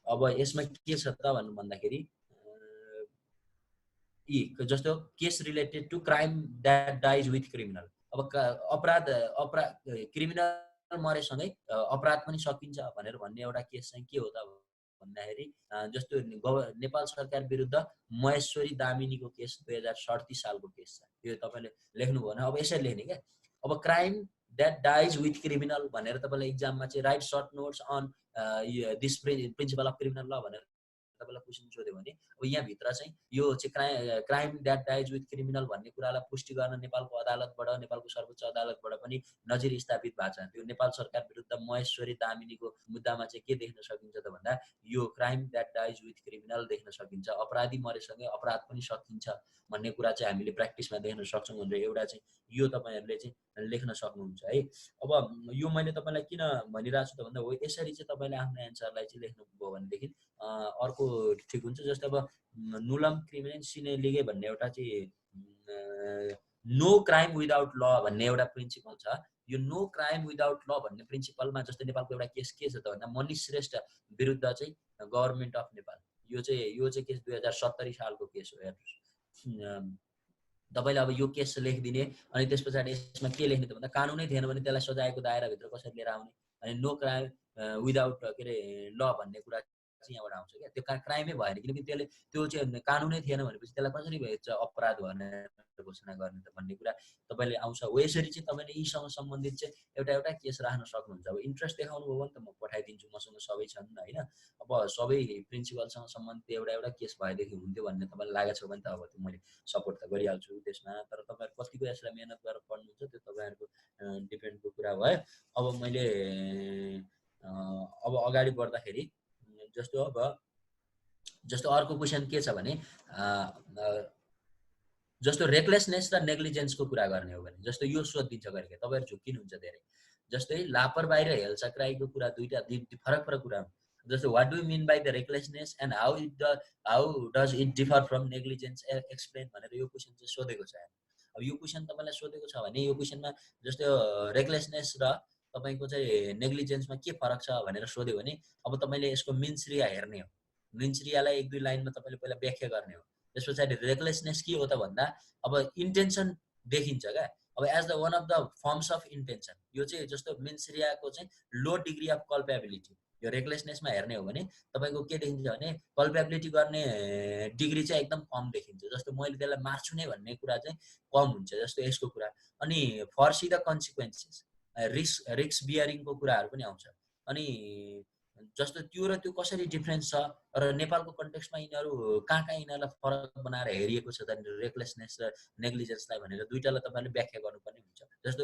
अब यसमा के छ त भन्दाखेरि जस्तो case related to crime that dies with criminal. अब अपराध क्रिमिनल मरेसँगै अपराध पनि सकिन्छ भनेर भन्ने एउटा केस चाहिँ के हो त भन्दाखेरि जस्तो नेपाल सरकार विरुद्ध महेश्वरी दामिनीको केस 2037 सालको केस छ। यो तपाईले लेख्नुभयो भने अब यसरी लेख्ने क्या। अब crime that dies with criminal भनेर तपाईले एक्जाममा चाहिँ write short notes on this principle of criminal law भनेर तपाईलाई क्वेशन सोध्यो भने अब यहाँ भित्र चाहिँ यो चाहिँ crime that dies with criminal भन्ने कुरालाई पुष्टि गर्न नेपालको अदालतबाट, नेपालको सर्वोच्च अदालतबाट पनि नजिर स्थापित भएको छ। त्यो नेपाल सरकार विरुद्ध महेश्वरी दामिनीको मुद्दामा चाहिँ के देख्न सकिन्छ त भन्दा यो crime that dies with criminal देख्न सकिन्छ। अपराधी मरेसँगै अपराध पनि सकिन्छ भन्ने कुरा चाहिँ हामीले प्र्याक्टिसमा देख्न सक्छौं भनेर एउटा चाहिँ यो तपाईहरुले चाहिँ लेख्न सक्नुहुन्छ है। अब यो मैले तपाईलाई किन भनिरहेको छु त भन्दा हो यसरी चाहिँ तपाईले आफ्नो एन्सरलाई चाहिँ लेख्नुभयो भनेदेखि अर्को ठिक हुन्छ। जस्तो अब नुलम क्रिमिनल सिने लिगे भन्ने एउटा चाहिँ नो क्राइम विदाउट ल भन्ने एउटा प्रिन्सिपल छ। यो नो क्राइम विदाउट ल भन्ने प्रिन्सिपलमा जस्तै नेपालको एउटा केस के छ त भन्दा मनिष श्रेष्ठ विरुद्ध चाहिँ गभर्नमेन्ट अफ नेपाल यो चाहिँ केस 2070 सालको केस हो। हेर्नुस् तपाईले अब यो केस लेखिदिने अनि त्यसपछि यसमा के लेख्ने त भन्दा कानुनै थिएन भने त्यसलाई सजायको दायराभित्र कसरी लिएर आउने अनि नो क्राइम विदाउट के अरे ल भन्ने कुरा चाहिँ यहाँबाट आउँछ क्या। त्यो क्राइमै भएन किनकि त्यसले त्यो चाहिँ कानुनै थिएन भनेपछि त्यसलाई कसरी भएछ अपराध भनेर घोषणा गर्ने त भन्ने कुरा तपाईले आउँछ हो। यसरी चाहिँ तपाईले यीसँग सम्बन्धित चाहिँ एउटा केस राख्न सक्नुहुन्छ। अब इन्ट्रेस्ट देखाउनु भयो भने त म पठाइदिन्छु, मसँग सबै छन् हैन। अब सबै प्रिन्सिपलसँग सम्बन्धित एउटा केस भएदेखि हुन्थ्यो भन्ने तपाईलाई लागेको छ भने त अब त्यो मैले सपोर्ट त गरिहाल्छु त्यसमा। तर तपाईहरु कतिको यसलाई मेहनत गरेर पढ्नुहुन्छ त्यो तपाईहरुको डिपेन्डको कुरा भयो। अब मैले अब अगाडि बढ्दाखेरि जस्तो अर्को क्वेशन के छ भने जस्तो रेकलेसनेस र नेग्लिजेन्सको कुरा गर्ने हो भने जस्तो यो सोधिन्छ गरेको तपाईहरु झुक्किनुहुन्छ धेरै। जस्तै लापरवाही र हेलचक्राइको कुरा दुईटा फरक कुरा हो। जस्तो what do you mean by the recklessness and how does it differ from negligence explain भनेर यो क्वेशन चाहिँ सोधेको छ। अब यो क्वेशन तपाईलाई सोधेको छ भने यो क्वेशनमा जस्तो रेकलेसनेस र तपाईको चाहिँ नेग्लिजेन्समा के फरक छ भनेर सोध्यो भने अब तपाईले यसको मिन्सरिया हेर्ने हो। मिन्सरियालाई एक दुई लाइनमा तपाईले पहिला व्याख्या गर्ने हो। त्यसपछि रेकलेसनेस के हो त भन्दा अब इन्टेन्सन देखिन्छ क्या। अब as the one of the forms of intention यो चाहिँ जस्तो मिन्सरियाको चाहिँ लो डिग्री अफ कल्पेबिलिटी। यो रेकलेसनेसमा हेर्ने हो भने तपाईको के देखिन्छ भने कल्पेबिलिटी गर्ने डिग्री चाहिँ एकदम कम देखिन्छ। जस्तो मैले त्यसलाई मार्छु नै भन्ने कुरा चाहिँ कम हुन्छ जस्तो यसको कुरा। अनि फर्सी द कन्सिक्वेन्सेस रिस्क बियरिङको कुराहरु पनि आउँछ। अनि जस्तो त्यो र त्यो कसरी डिफरेन्स छ र नेपालको कन्टेक्स्टमा यिनीहरु कहाँ यिनीहरुलाई फरक बनाएर हेरिएको छ त रेकलेसनेस र नेग्लिजेन्सलाई भनेर दुईटालाई तपाईले व्याख्या गर्नुपर्ने हुन्छ। जस्तो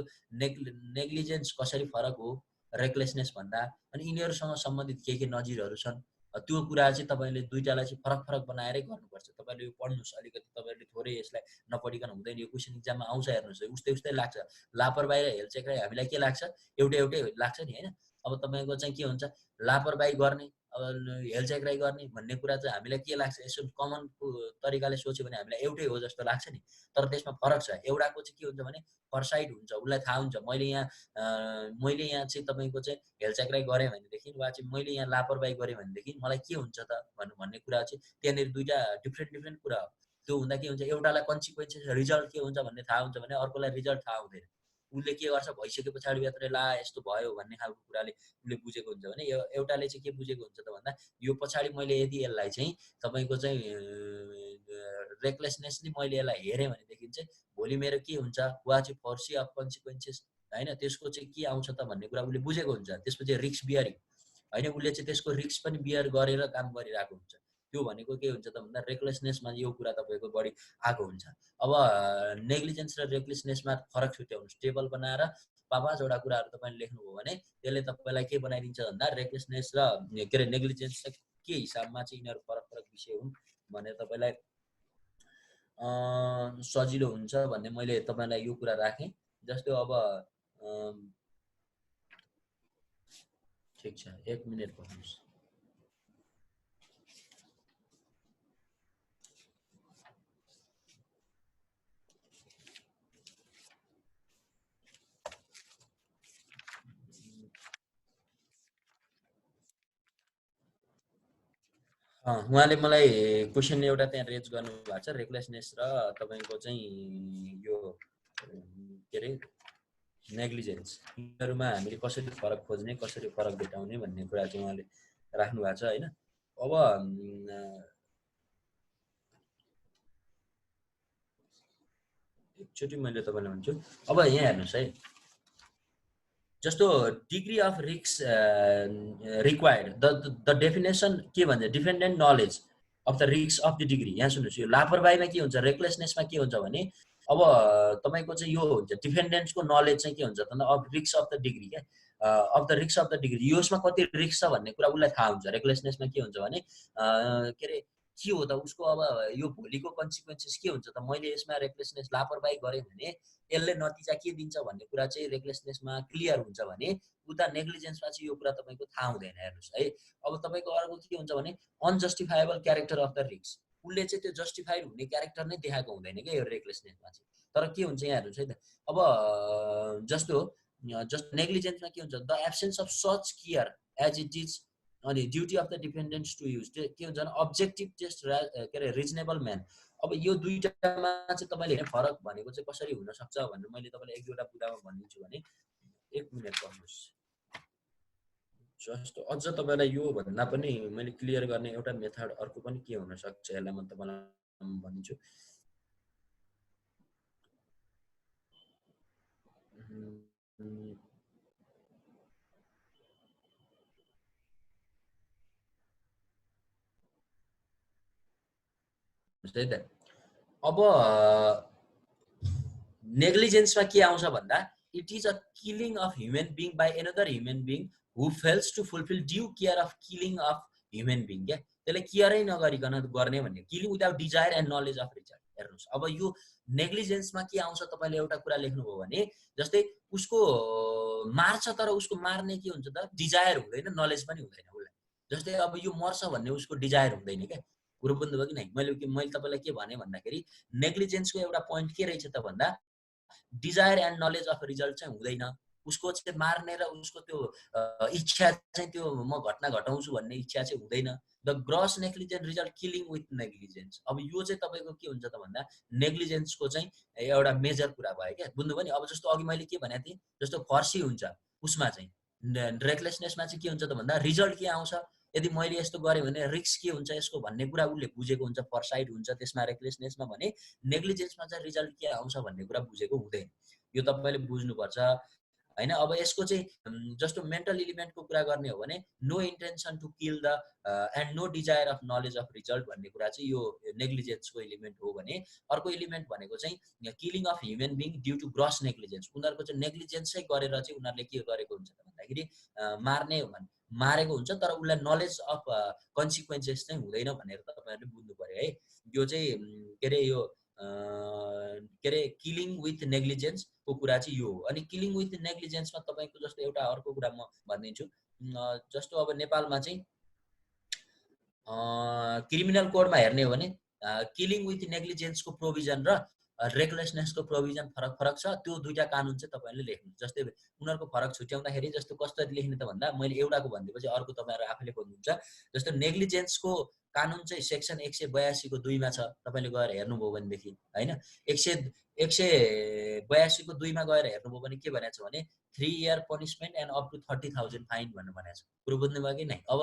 नेग्लिजेन्स कसरी फरक हो रेकलेसनेस भन्दा अनि यिनीहरुसँग सम्बन्धित के नजिरहरु छन् त्यो कुरा चाहिँ तपाईले दुईटालाई चाहिँ फरक बनाएरै गर्नुपर्छ। तपाईले यो पढ्नुस् अलिकति तपाईले थोरै यसलाई नपढिकन हुँदैन। यो क्वेशन एक्जाममा आउँछ हेर्नुस् उस्तै लाग्छ। लापरवाही र हेलचक्राइ हामीलाई के लाग्छ एउटै लाग्छ नि हैन। अब तपाईको चाहिँ के हुन्छ लापरवाही गर्ने अब हेलचक्राइ गर्ने भन्ने कुरा चाहिँ हामीलाई के लाग्छ यसो कमन तरिकाले सोच्यो भने हामीलाई एउटै हो जस्तो लाग्छ नि। तर त्यसमा फरक छ। एउटाको चाहिँ के हुन्छ भने फरसाइट हुन्छ, उसलाई थाहा हुन्छ मैले यहाँ चाहिँ तपाईको चाहिँ हेलचक्राइ गरे भनेदेखि वा चाहिँ मैले यहाँ लापरवाही गरे भनेदेखि मलाई के हुन्छ त भन्ने कुरा चाहिँ त्यहाँनेर दुईटा डिफरेन्ट कुरा हो। त्यो हुँदा के हुन्छ एउटालाई कन्सिक्वेन्सेस रिजल्ट के हुन्छ भन्ने थाहा हुन्छ भने अर्कोलाई रिजल्ट थाहा हुँदैन। उसले के गर्छ भइसके पछाडी मात्रै ला यस्तो भयो भन्ने खालको कुराले उसले बुझेको हुन्छ भने एउटाले चाहिँ के बुझेको हुन्छ त भन्दा यो पछाडी मैले यदि यसलाई चाहिँ तपाईको चाहिँ रेकलेसनेसली मैले यसलाई हेरे भनेदेखि चाहिँ भोलि मेरो के हुन्छ वा चाहिँ फर्सी अफ कन्सिक्वेन्सेस हैन त्यसको चाहिँ के आउँछ त भन्ने कुरा उसले बुझेको हुन्छ। त्यसपछि रिस्क बियरिङ हैन उसले चाहिँ त्यसको रिस्क पनि बियर गरेर काम गरिरहेको हुन्छ। त्यो भनेको के हुन्छ त भन्दा रेकलेसनेसमा यो कुरा तपाईको बढी आएको हुन्छ। अब नेग्लिजेन्स र रेकलेसनेसमा फरक छुट्याउनुस्। टेबल बनाएर 5 वटा कुराहरु तपाईले लेख्नुभयो भने त्यसले तपाईलाई के बनाइदिन्छ भन्दा रेकलेसनेस र के रे नेग्लिजेन्स के हिसाबमा चाहिँ यिनीहरु फरक विषय हुन् भनेर तपाईलाई सजिलो हुन्छ भन्ने मैले तपाईलाई यो कुरा राखे। जस्तो अब ठिक छ 1 मिनेट पर्खिनुहोस् उहाँले मलाई क्वेसन एउटा त्यहाँ रेज गर्नु भएको छ रेकलेसनेस र तपाईको चाहिँ यो के रे नेग्लिजेन्स यिनीहरुमा हामीले कसरी फरक खोज्ने कसरी फरक भेटाउने भन्ने कुरा चाहिँ उहाँले राख्नु भएको छ हैन अब एकचोटी मैले तपाईलाई भन्छु अब यहाँ हेर्नुस् है जस्तो degree of risk required the definition के भन्छ dependent knowledge of the risk of the degree यहाँ सुन्नुस् यो लापरवाहीमा के हुन्छ रेकलेसनेसमा के हुन्छ भने अब तपाईको चाहिँ यो हुन्छ डिपेन्डेन्ट्सको नलेज चाहिँ के हुन्छ भन्दा of risk of the degree क्या of the risk of the degree यसमा कति रिस्क छ भन्ने कुरा उसलाई थाहा हुन्छ रेकलेसनेसमा के हुन्छ भने के रे के हो त उसको अब यो भोलिको कन्सिक्वेन्सेस के हुन्छ त मैले यसमा रेकलेसनेस लापरवाही गरेँ भने यसले नतिजा के दिन्छ भन्ने कुरा चाहिँ रेकलेसनेसमा क्लियर हुन्छ भने उता नेग्लिजेन्समा चाहिँ यो कुरा तपाईको थाहा हुँदैन हेर्नुस् है अब तपाईको अर्को के हुन्छ भने अनजस्टिफाएबल क्यारेक्टर अफ द रिस्क उसले चाहिँ त्यो जस्टिफाइड हुने क्यारेक्टर नै देखाएको हुँदैन क्या यो रेकलेसनेसमा चाहिँ तर के हुन्छ यहाँ हेर्नुस् है त अब जस्ट नेग्लिजेन्समा के हुन्छ the absence of such care as it is अनि duty of the dependents to use त्यो के हुन्छ भने अब्जेक्टिभ टेस्ट के अरे रिजनेबल म्यान अब यो दुईटामा चाहिँ तपाईले हेर्ने फरक भनेको चाहिँ कसरी हुन सक्छ भन्ने मैले तपाईलाई एक दुईवटा कुरामा भनिदिन्छु भने 1 मिनेट पर्खिनुहोस् जस्तो अझ तपाईलाई यो भन्दा पनि मैले क्लियर गर्ने एउटा मेथड अर्को पनि के हुन सक्छ यसलाई म तपाईलाई भनिन्छु अब नेग्लिजेन्समा के आउँछ भन्दा it is a killing of human being by another human being who fails to fulfil due care of killing of human being क्या त्यसले केयरै नगरिकन गर्ने भन्ने killing without desire and knowledge of result हेर्नुहोस् अब यो नेग्लिजेन्समा के आउँछ तपाईले एउटा कुरा लेख्नुभयो भने जस्तै उसको मार्छ तर उसको मार्ने के हुन्छ त डिजायर हुँदैन नलेज पनि हुँदैन उसलाई जस्तै अब यो मर्छ भन्ने उसको डिजायर हुँदैन क्या कुरो बुझ्नुभयो कि नै मैले तपाईलाई के भने भन्दाखेरि नेग्लिजेन्सको एउटा पोइन्ट के रहेछ त भन्दा desire and knowledge of result चाहिँ हुँदैन उसको चाहिँ मार्ने र उसको त्यो इच्छा चाहिँ त्यो म घटना घटाउँछु भन्ने इच्छा चाहिँ हुँदैन the gross negligence result killing with negligence अब यो चाहिँ तपाईको के हुन्छ त भन्दा नेग्लिजेन्सको चाहिँ एउटा मेजर कुरा भयो क्या बुझ्नुभयो नि अब जस्तो अघि मैले के भनेको थिएँ जस्तो फर्सी हुन्छ उसमा चाहिँ रेकलेसनेसमा चाहिँ के हुन्छ त भन्दा रिजल्ट के आउँछ यदि मैले यस्तो गरेँ भने रिस्क के हुन्छ यसको भन्ने कुरा उसले बुझेको हुन्छ फरसाइट हुन्छ त्यसमा रेकलेसनेसमा भने नेग्लिजेन्समा चाहिँ रिजल्ट के आउँछ भन्ने कुरा बुझेको हुँदैन यो तपाईले बुझ्नुपर्छ हैन अब यसको चाहिँ जस्तो मेन्टल एलिमेन्टको कुरा गर्ने हो भने no intention to kill the and no desire of knowledge of result भन्ने कुरा चाहिँ यो नेग्लिजेन्सको एलिमेन्ट हो भने अर्को एलिमेन्ट भनेको चाहिँ killing of human being due to gross negligence उनीहरूको चाहिँ नेग्लिजेन्सै गरेर चाहिँ उनीहरूले के गरेको हुन्छ भन्दाखेरि मार्ने मारेको हुन्छ तर उसलाई नलेज अफ कन्सिक्वेन्सेस चाहिँ हुँदैन भनेर तपाईहरुले बुझ्नु पर्यो है यो चाहिँ के रे यो के रे किलिङ विथ नेग्लिजेन्सको कुरा चाहिँ यो हो अनि किलिङ विथ नेग्लिजेन्समा तपाईको जस्तो एउटा अर्को कुरा म भनिदिन्छु जस्तो अब नेपालमा चाहिँ क्रिमिनल कोडमा हेर्ने हो भने किलिङ विथ नेग्लिजेन्सको प्रोभिजन र रेकलेसनेसको प्रोभिजन फरक छ त्यो दुईटा कानुन चाहिँ तपाईले लेख्नु जस्तै उनीहरुको फरक छुट्याउँदाखेरि जस्तो कसरी लेख्ने त भन्दा मैले एउटाको भन्दिएपछि अर्को तपाईहरु आफैले खोज्नुहुन्छ जस्तो नेग्लिजेन्सको कानुन चाहिँ सेक्सन 182 को 2 मा छ तपाईले गएर हेर्नुभयो भनेदेखि हैन 182 को 2 मा गएर हेर्नुभयो भने के भनेको छ भने 3 year punishment and up to 30,000 fine भनेर भनेको छ पुरो बुझ्नुभयो कि नै अब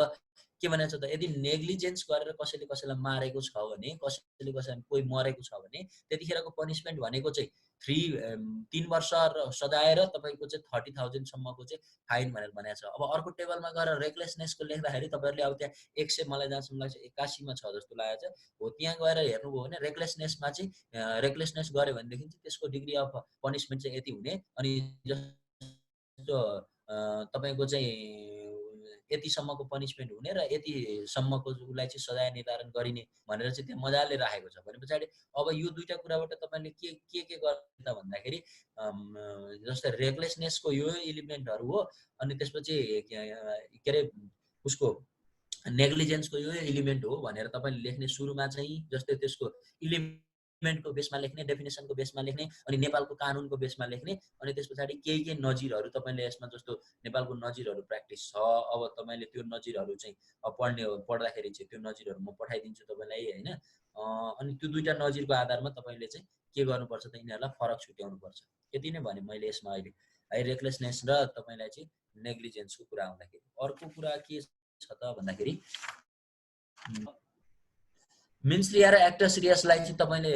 के भनेको छ त यदि नेग्लिजेन्स गरेर कसैले कसैलाई मारेको छ भने कसैले कसैलाई कोही मरेको छ भने त्यतिखेरको पनिशमेन्ट भनेको चाहिँ 3 वर्ष र सजाय र तपाईको चाहिँ 30,000 सम्मको चाहिँ फाइन भनेर भनेको छ अब अर्को टेबलमा गएर रेकलेसनेसको लेख्दाखेरि तपाईहरुले अब त्यहाँ 100 मलाई जहाँसम्म लाग्छ 81 मा छ जस्तो लागेको छ हो त्यहाँ गएर हेर्नुभयो भने रेकलेसनेसमा चाहिँ रेकलेसनेस गर्यो भनेदेखि चाहिँ त्यसको डिग्री अफ पनिशमेन्ट चाहिँ यति हुने अनि जस्तो तपाईको चाहिँ यतिसम्मको पनिसमेन्ट हुने र यतिसम्मको उसलाई चाहिँ सजाय निर्धारण गरिने भनेर चाहिँ त्यहाँ मजाले राखेको छ। भने पछाडि अब यो दुईटा कुराबाट तपाईँले के गर्ने त भन्दाखेरि जस्तै रेकलेसनेसको यो इलिमेन्टहरू हो, अनि त्यसपछि के अरे उसको नेग्लिजेन्सको यो इलिमेन्ट हो भनेर तपाईँले लेख्ने सुरुमा चाहिँ जस्तै त्यसको इलिमेन्टको बेसमा लेख्ने, डेफिनेसनको बेसमा लेख्ने, अनि नेपालको कानुनको बेसमा लेख्ने, अनि त्यस पछाडि केही नजिरहरू तपाईँले यसमा जस्तो नेपालको नजिरहरू प्र्याक्टिस छ, अब तपाईँले त्यो नजिरहरू चाहिँ पढ्दाखेरि चाहिँ त्यो नजिरहरू म पठाइदिन्छु तपाईँलाई होइन। अनि त्यो दुईटा नजिरको आधारमा तपाईँले चाहिँ के गर्नुपर्छ त यिनीहरूलाई फरक छुट्याउनुपर्छ। यति नै भने मैले यसमा अहिले है रेकलेसनेस र तपाईँलाई चाहिँ नेग्लिजेन्सको कुरा आउँदाखेरि। अर्को कुरा के छ त भन्दाखेरि मिन्स रिया र एक्टस रियासलाई चाहिँ तपाईँले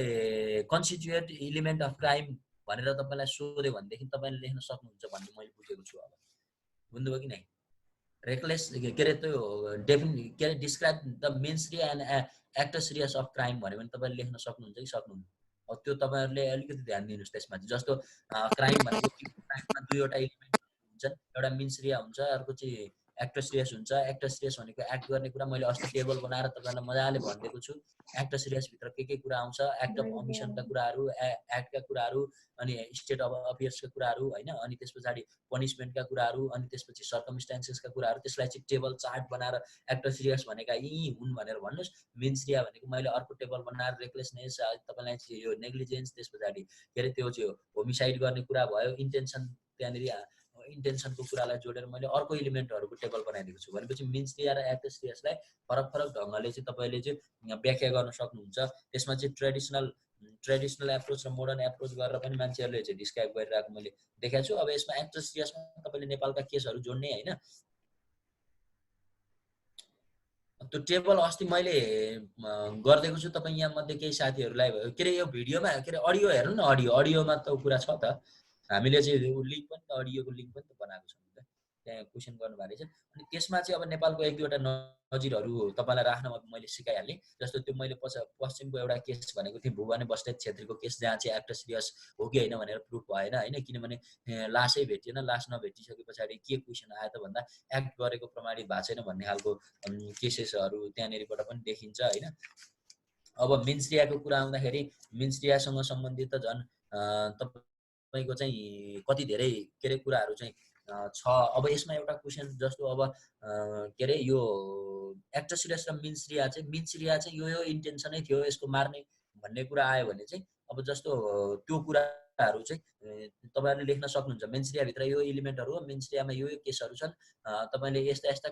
कन्स्टिट्युएन्ट इलिमेन्ट अफ क्राइम भनेर तपाईँलाई सोध्यो भनेदेखि तपाईँले लेख्न सक्नुहुन्छ भन्ने मैले बुझेको छु। अब बुझ्नुभयो कि नै? रेकलेस के अरे त्यो के अरे describe the mens rea and actus reus of crime भन्यो भने तपाईँले लेख्न सक्नुहुन्छ कि सक्नुहुन्न? अब त्यो तपाईँहरूले अलिकति ध्यान दिनुहोस् त्यसमा। जस्तो क्राइम भनेको क्राइममा दुईवटा इलिमेन्ट हुन्छन्, एउटा मिन्स रिया हुन्छ, अर्को चाहिँ एक्टस रियस हुन्छ। एक्टस रियस भनेको एक्ट गर्ने कुरा मैले अस्ति टेबल बनाएर तपाईँलाई मजाले भनिदिएको छु। एक्टस रियसभित्र के कुरा आउँछ, एक्ट अफ अमिसनका कुराहरू, एक्टका कुराहरू, अनि स्टेट अफ अफेयर्सका कुराहरू होइन, अनि त्यस पछाडि पनिसमेन्टका कुराहरू, अनि त्यसपछि सर्कमस्टान्सेसका कुराहरू, त्यसलाई चाहिँ टेबल चार्ट बनाएर एक्टस रियस भनेका यी हुन् भनेर भन्नुहोस्। मिन्स रिया भनेको मैले अर्को टेबल बनाएर रेकलेसनेस, तपाईँलाई चाहिँ यो नेग्लिजेन्स, त्यस पछाडि के अरे त्यो चाहिँ होमिसाइड गर्ने कुरा भयो, इन्टेन्सन, त्यहाँनिर इन्टेन्सनको कुरालाई जोडेर मैले अर्को इलिमेन्टहरूको टेबल बनाइदिएको छु। भनेपछि मिन्स रिया र एक्टस रियसलाई फरक फरक ढङ्गले चाहिँ तपाईँले चाहिँ व्याख्या गर्न सक्नुहुन्छ। त्यसमा चाहिँ ट्रेडिसनल एप्रोच र मोडर्न एप्रोच गरेर पनि मान्छेहरूले चाहिँ डिस्क्राइब गरिरहेको मैले देखाएको छु। अब यसमा एक्टस रियसमा तपाईँले नेपालका केसहरू जोड्ने होइन। त्यो टेबल अस्ति मैले गरिदिएको छु। तपाईँ यहाँ मध्ये केही साथीहरूलाई के अरे यो भिडियोमा के अरे अडियो हेर्नु न, अडियोमा त कुरा छ त, हामीले चाहिँ लिङ्क पनि त अडियोको लिङ्क पनि त बनाएको छौँ त, त्यहाँ क्वेसन गर्नुभएको रहेछ। अनि त्यसमा चाहिँ अब नेपालको एक दुईवटा नजिरहरू तपाईँलाई राख्न मैले सिकाइहालेँ। जस्तो त्यो मैले पश्चिमको एउटा केस भनेको थिएँ, भुवने बस्नेत छेत्रीको केस, जहाँ चाहिँ एक्टस रियस हो कि होइन भनेर प्रुफ भएन होइन, किनभने लासै भेटिएन। लास नभेटिसके पछाडि के क्वेसन आयो त भन्दा एक्ट गरेको प्रमाणित भएको छैन भन्ने खालको केसेसहरू त्यहाँनिरबाट पनि देखिन्छ होइन। अब मिन्स रियाको कुरा आउँदाखेरि मिन्स रियासँग सम्बन्धित त झन् तपाईँको चाहिँ कति धेरै के अरे कुराहरू चाहिँ छ। अब यसमा एउटा क्वेसन जस्तो अब के अरे यो एक्टस रियस र मिन्स रिया चाहिँ यो इन्टेन्सनै थियो यसको मार्ने भन्ने कुरा आयो भने चाहिँ अब जस्तो त्यो कुराहरू चाहिँ तपाईँहरूले लेख्न सक्नुहुन्छ। मिन्स रियाभित्र यो इलिमेन्टहरू हो, मिन्स रियामा यो केसहरू छन्, तपाईँले यस्ता यस्ता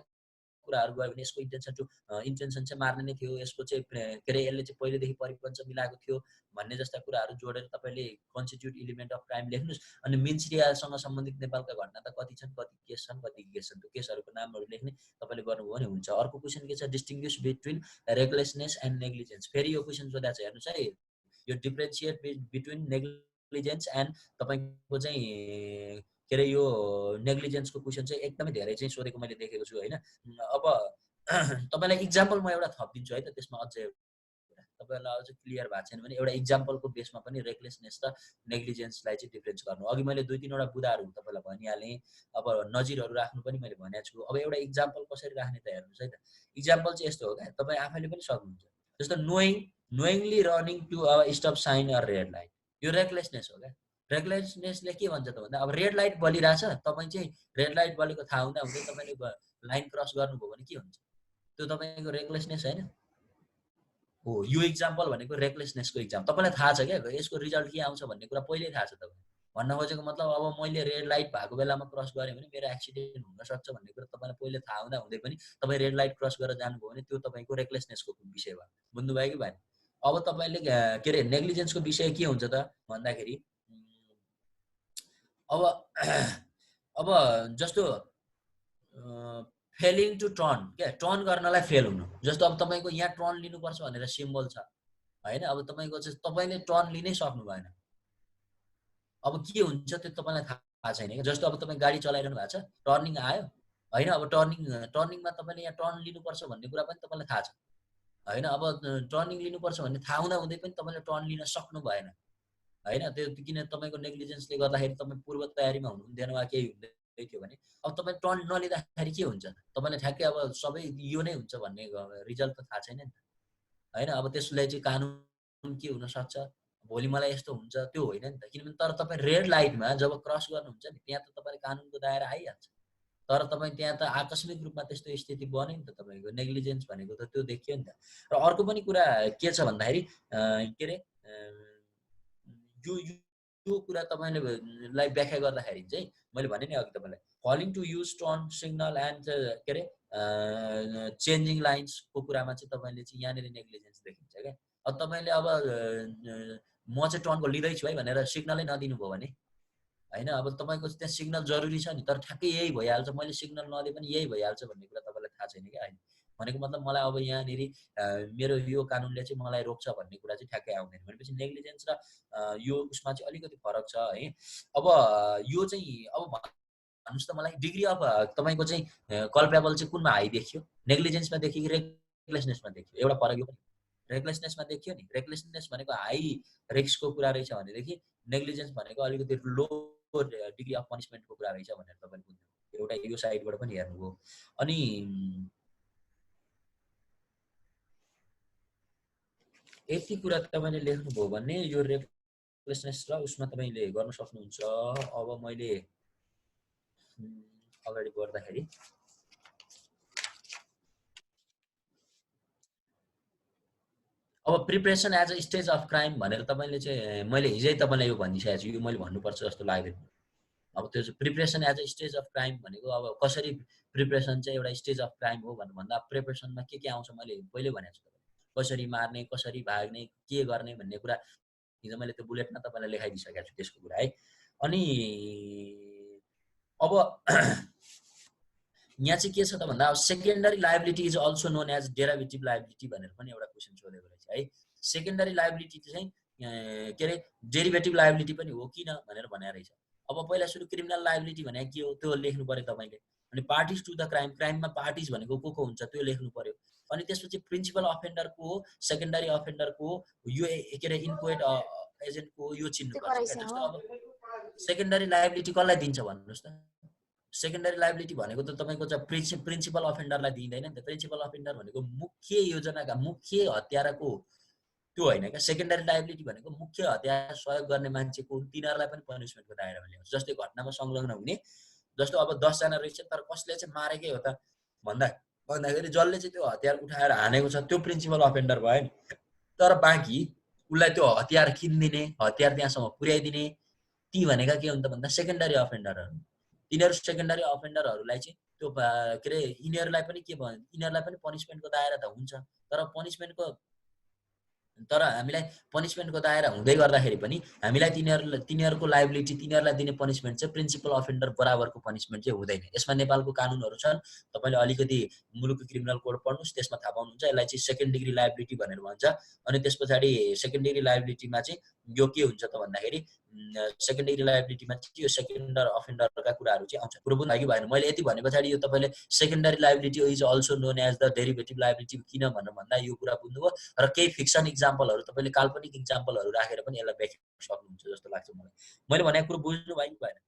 कुराहरू गयो भने यसको इन्टेन्सन चाहिँ मार्ने नै थियो, यसको चाहिँ के अरे यसले चाहिँ पहिलेदेखि परिपञ्च मिलाएको थियो भन्ने जस्ता कुराहरू जोडेर तपाईँले कन्स्टिट्युट इलिमेन्ट अफ क्राइम लेख्नुहोस्। अनि मिन्स रियासँग सम्बन्धित नेपालका घटना त कति छन्, कति केस छन्, त्यो केसहरूको नामहरू लेख्ने तपाईँले गर्नुभयो भने हुन्छ। अर्को क्वेसन के छ, distinguish between recklessness and negligence. फेरि यो क्वेसन सोधेको छ हेर्नुहोस् है, यो डिफ्रेन्सिएट बिट्विन नेग्लिजेन्स एन्ड तपाईँको चाहिँ के अरे यो नेग्लिजेन्सको क्वेसन चाहिँ एकदमै धेरै चाहिँ सोधेको मैले देखेको छु होइन। अब तपाईँलाई इक्जाम्पल म एउटा थपिदिन्छु है त, त्यसमा अझै तपाईँलाई अझै क्लियर भएको छैन भने एउटा इक्जाम्पलको बेसमा पनि रेकलेसनेस र नेग्लिजेन्सलाई चाहिँ डिफ्रेन्स गर्नु। अघि मैले 2-3वटा बुदाहरू तपाईँलाई भनिहालेँ, अब नजिरहरू राख्नु पनि मैले भनेको छु। अब एउटा इक्जाम्पल कसरी राख्ने त हेर्नुहोस् है त। इक्जाम्पल चाहिँ यस्तो हो क्या, तपाईँ आफैले पनि सक्नुहुन्छ। जस्तो knowingly running to stop sign or red light, यो रेकलेसनेस हो क्या। रेकलेसनेसले के भन्छ त भन्दा अब रेड लाइट बलिरहेछ, तपाईँ चाहिँ रेड लाइट बलेको थाहा हुँदा हुँदै तपाईँले लाइन क्रस गर्नुभयो भने के हुन्छ, त्यो तपाईँको रेकलेसनेस होइन हो। यो इक्जाम्पल भनेको रेकलेसनेसको इक्जाम। तपाईँलाई थाहा छ क्या यसको रिजल्ट के आउँछ भन्ने कुरा पहिल्यै थाहा छ। तपाईँ भन्न खोजेको मतलब अब मैले रेड लाइट भएको बेलामा क्रस गरेँ भने मेरो एक्सिडेन्ट हुनसक्छ भन्ने कुरा तपाईँलाई पहिले थाहा हुँदा हुँदै पनि तपाईँ रेड लाइट क्रस गरेर जानुभयो भने त्यो तपाईँको रेकलेसनेसको विषय भयो। बुझ्नुभयो कि भएन? अब तपाईँले के अरे नेग्लिजेन्सको विषय के हुन्छ त भन्दाखेरि अब जस्तो फेलिङ टु टर्न, क्या टर्न गर्नलाई फेल हुनु। जस्तो अब तपाईँको यहाँ टर्न लिनुपर्छ भनेर सिम्बल छ होइन, अब तपाईँको चाहिँ तपाईँले टर्न लिनै सक्नु भएन, अब के हुन्छ त्यो तपाईँलाई थाहा छैन क्या। जस्तो अब तपाईँ गाडी चलाइरहनु भएको छ, टर्निङ आयो होइन, अब टर्निङमा तपाईँले यहाँ टर्न लिनुपर्छ भन्ने कुरा पनि तपाईँलाई थाहा छ होइन। अब टर्निङ लिनुपर्छ भन्ने थाहा हुँदा हुँदै पनि तपाईँले टर्न लिन सक्नु भएन होइन। त्यो किन तपाईँको नेग्लिजेन्सले गर्दाखेरि तपाईँ पूर्व तयारीमा हुनुहुन्थेन वा केही हुँदैन थियो भने अब तपाईँ टर्न नलिँदाखेरि के हुन्छ तपाईँलाई ठ्याक्कै अब सबै यो नै हुन्छ भन्ने रिजल्ट त थाहा छैन नि त होइन अब त्यसलाई चाहिँ कानुन के हुनसक्छ भोलि मलाई यस्तो हुन्छ त्यो होइन नि त किनभने तर तपाईँ रेड लाइटमा जब क्रस गर्नुहुन्छ नि त्यहाँ त तपाईँले कानुनको दायरा आइहाल्छ तर तपाईँ त्यहाँ त आकस्मिक रूपमा त्यस्तो स्थिति बन्यो नि त तपाईँको नेग्लिजेन्स भनेको त त्यो देखियो नि त र अर्को पनि कुरा के छ भन्दाखेरि के अरे यो यो कुरा तपाईँले व्याख्या गर्दाखेरि चाहिँ मैले भने नि अघि तपाईँलाई calling to use turn signal and के अरे चेन्जिङ लाइन्सको कुरामा चाहिँ तपाईँले चाहिँ यहाँनिर नेग्लिजेन्स देखिन्छ क्या अब तपाईँले अब म चाहिँ टर्नको लिँदैछु है भनेर सिग्नलै नदिनु भयो भने होइन अब तपाईँको त्यहाँ सिग्नल जरुरी छ नि तर ठ्याक्कै यही भइहाल्छ मैले सिग्नल नदिए पनि यही भइहाल्छ भन्ने कुरा तपाईँलाई थाहा छैन क्या होइन भनेको मतलब मलाई अब यहाँनिर मेरो यो कानुनले चाहिँ मलाई रोक्छ भन्ने कुरा चाहिँ ठ्याक्कै आउँदैन भनेपछि नेग्लिजेन्स र यो उसमा चाहिँ अलिकति फरक छ है अब यो चाहिँ अब भन्नुहोस् त मलाई डिग्री अफ तपाईँको चाहिँ कल्पेबल चाहिँ कुनमा हाई देखियो नेग्लिजेन्समा देखियो कि रेकलेसनेसमा देखियो एउटा फरक यो पनि रेकलेसनेसमा देखियो नि रेकलेसनेस भनेको हाई रिस्कको कुरा रहेछ भनेदेखि नेग्लिजेन्स भनेको अलिकति लो डिग्री अफ पनिसमेन्टको कुरा रहेछ भनेर तपाईँले बुझ्नु एउटा यो साइडबाट पनि हेर्नुभयो अनि यति कुरा तपाईँले लेख्नुभयो भने यो रेकलेसनेस र उसमा तपाईँले गर्न सक्नुहुन्छ अब मैले अगाडि बढ्दाखेरि अब preparation as a stage of crime भनेर तपाईँले चाहिँ मैले हिजै तपाईँलाई यो भनिसकेको छु यो मैले भन्नुपर्छ जस्तो लाग्दैन अब त्यो चाहिँ preparation as a stage of crime भनेको अब कसरी प्रिपरेसन चाहिँ एउटा स्टेज अफ क्राइम हो भनेर भन्दा प्रिपरेसनमा के आउँछ मैले पहिले भनेको छु कसरी मार्ने कसरी भाग्ने के गर्ने भन्ने कुरा हिजो मैले त्यो बुलेटमा तपाईँलाई लेखाइदिइसकेको छु त्यसको कुरा है अनि अब यहाँ चाहिँ के छ त भन्दा अब secondary liability is also known as derivative liability भनेर पनि एउटा क्वेसन सोधेको रहेछ है सेकेन्डरी लायबिलिटी चाहिँ के अरे डेरिभेटिभ लायबिलिटी पनि हो किन भनेर भनेको रहेछ अब पहिला सुरु क्रिमिनल लायबिलिटी भने के हो त्यो लेख्नु पर्यो तपाईँले अनि पार्टिज टु द क्राइम क्राइममा पार्टिज भनेको को हुन्छ त्यो लेख्नु पर्यो अनि त्यसपछि प्रिन्सिपल अफेन्डरको हो सेकेन्डरी अफेन्डरको हो यो के अरे इन्क्वायर्ड एजेन्टको यो चिन्नुपर्छ जस्तो अब सेकेन्डरी लायबिलिटी कसलाई दिन्छ भन्नुहोस् त सेकेन्डरी लायबिलिटी भनेको त तपाईँको चाहिँ प्रिन्सिपल अफेन्डरलाई दिँदैन नि त प्रिन्सिपल अफेन्डर भनेको मुख्य योजनाका मुख्य हत्याराको त्यो होइन क्या सेकेन्डरी लायबिलिटी भनेको मुख्य हत्यारा सहयोग गर्ने मान्छेको तिनीहरूलाई पनि पनिसमेन्टको दायरामा ल्याउँछ जस्तै घटनामा संलग्न हुने जस्तो अब 10 जना रहेछ तर कसले चाहिँ मारेकै हो त भन्दाखेरि जसले चाहिँ त्यो हतियार उठाएर हानेको छ त्यो प्रिन्सिपल अफेन्डर भयो नि तर बाँकी उसलाई त्यो हतियार किनिदिने हतियार त्यहाँसम्म पुर्याइदिने ती भनेका के हुन् त भन्दा सेकेन्डरी अफेन्डरहरू यिनीहरू सेकेन्डरी अफेन्डरहरूलाई चाहिँ त्यो के अरे यिनीहरूलाई पनि के भयो यिनीहरूलाई पनि पनिसमेन्टको दायरा त हुन्छ तर हामीलाई पनिसमेन्टको दायरा हुँदै गर्दाखेरि पनि हामीलाई तिनीहरूको लायबिलिटी तिनीहरूलाई दिने पनिसमेन्ट चाहिँ प्रिन्सिपल अफेन्डर बराबरको पनिसमेन्ट चाहिँ हुँदैन यसमा नेपालको कानुनहरू छन् तपाईँले अलिकति मुलुकी क्रिमिनल कोड पढ्नुहोस् त्यसमा थाहा पाउनुहुन्छ यसलाई चाहिँ सेकेन्ड डिग्री लायबिलिटी भनेर भन्छ अनि त्यस पछाडि सेकेन्ड डिग्री लायबिलिटीमा चाहिँ यो के हुन्छ त भन्दाखेरि सेकेन्ड डिग्री लायबिलिटीमा चाहिँ यो सेकेन्डर अफेन्डरका कुराहरू चाहिँ आउँछ कुरो बुझ्नु लागि भएन मैले यति भने पछाडि यो तपाईँले secondary liability is also known as the derivative liability किन भनेर भन्दा यो कुरा बुझ्नुभयो र केही फिक्सन इक्जाम्पलहरू तपाईँले काल्पनिक इक्जाम्पलहरू राखेर पनि यसलाई व्याख्या सक्नुहुन्छ जस्तो लाग्छ मलाई मैले भनेको कुरो बुझ्नु भयो कि भएन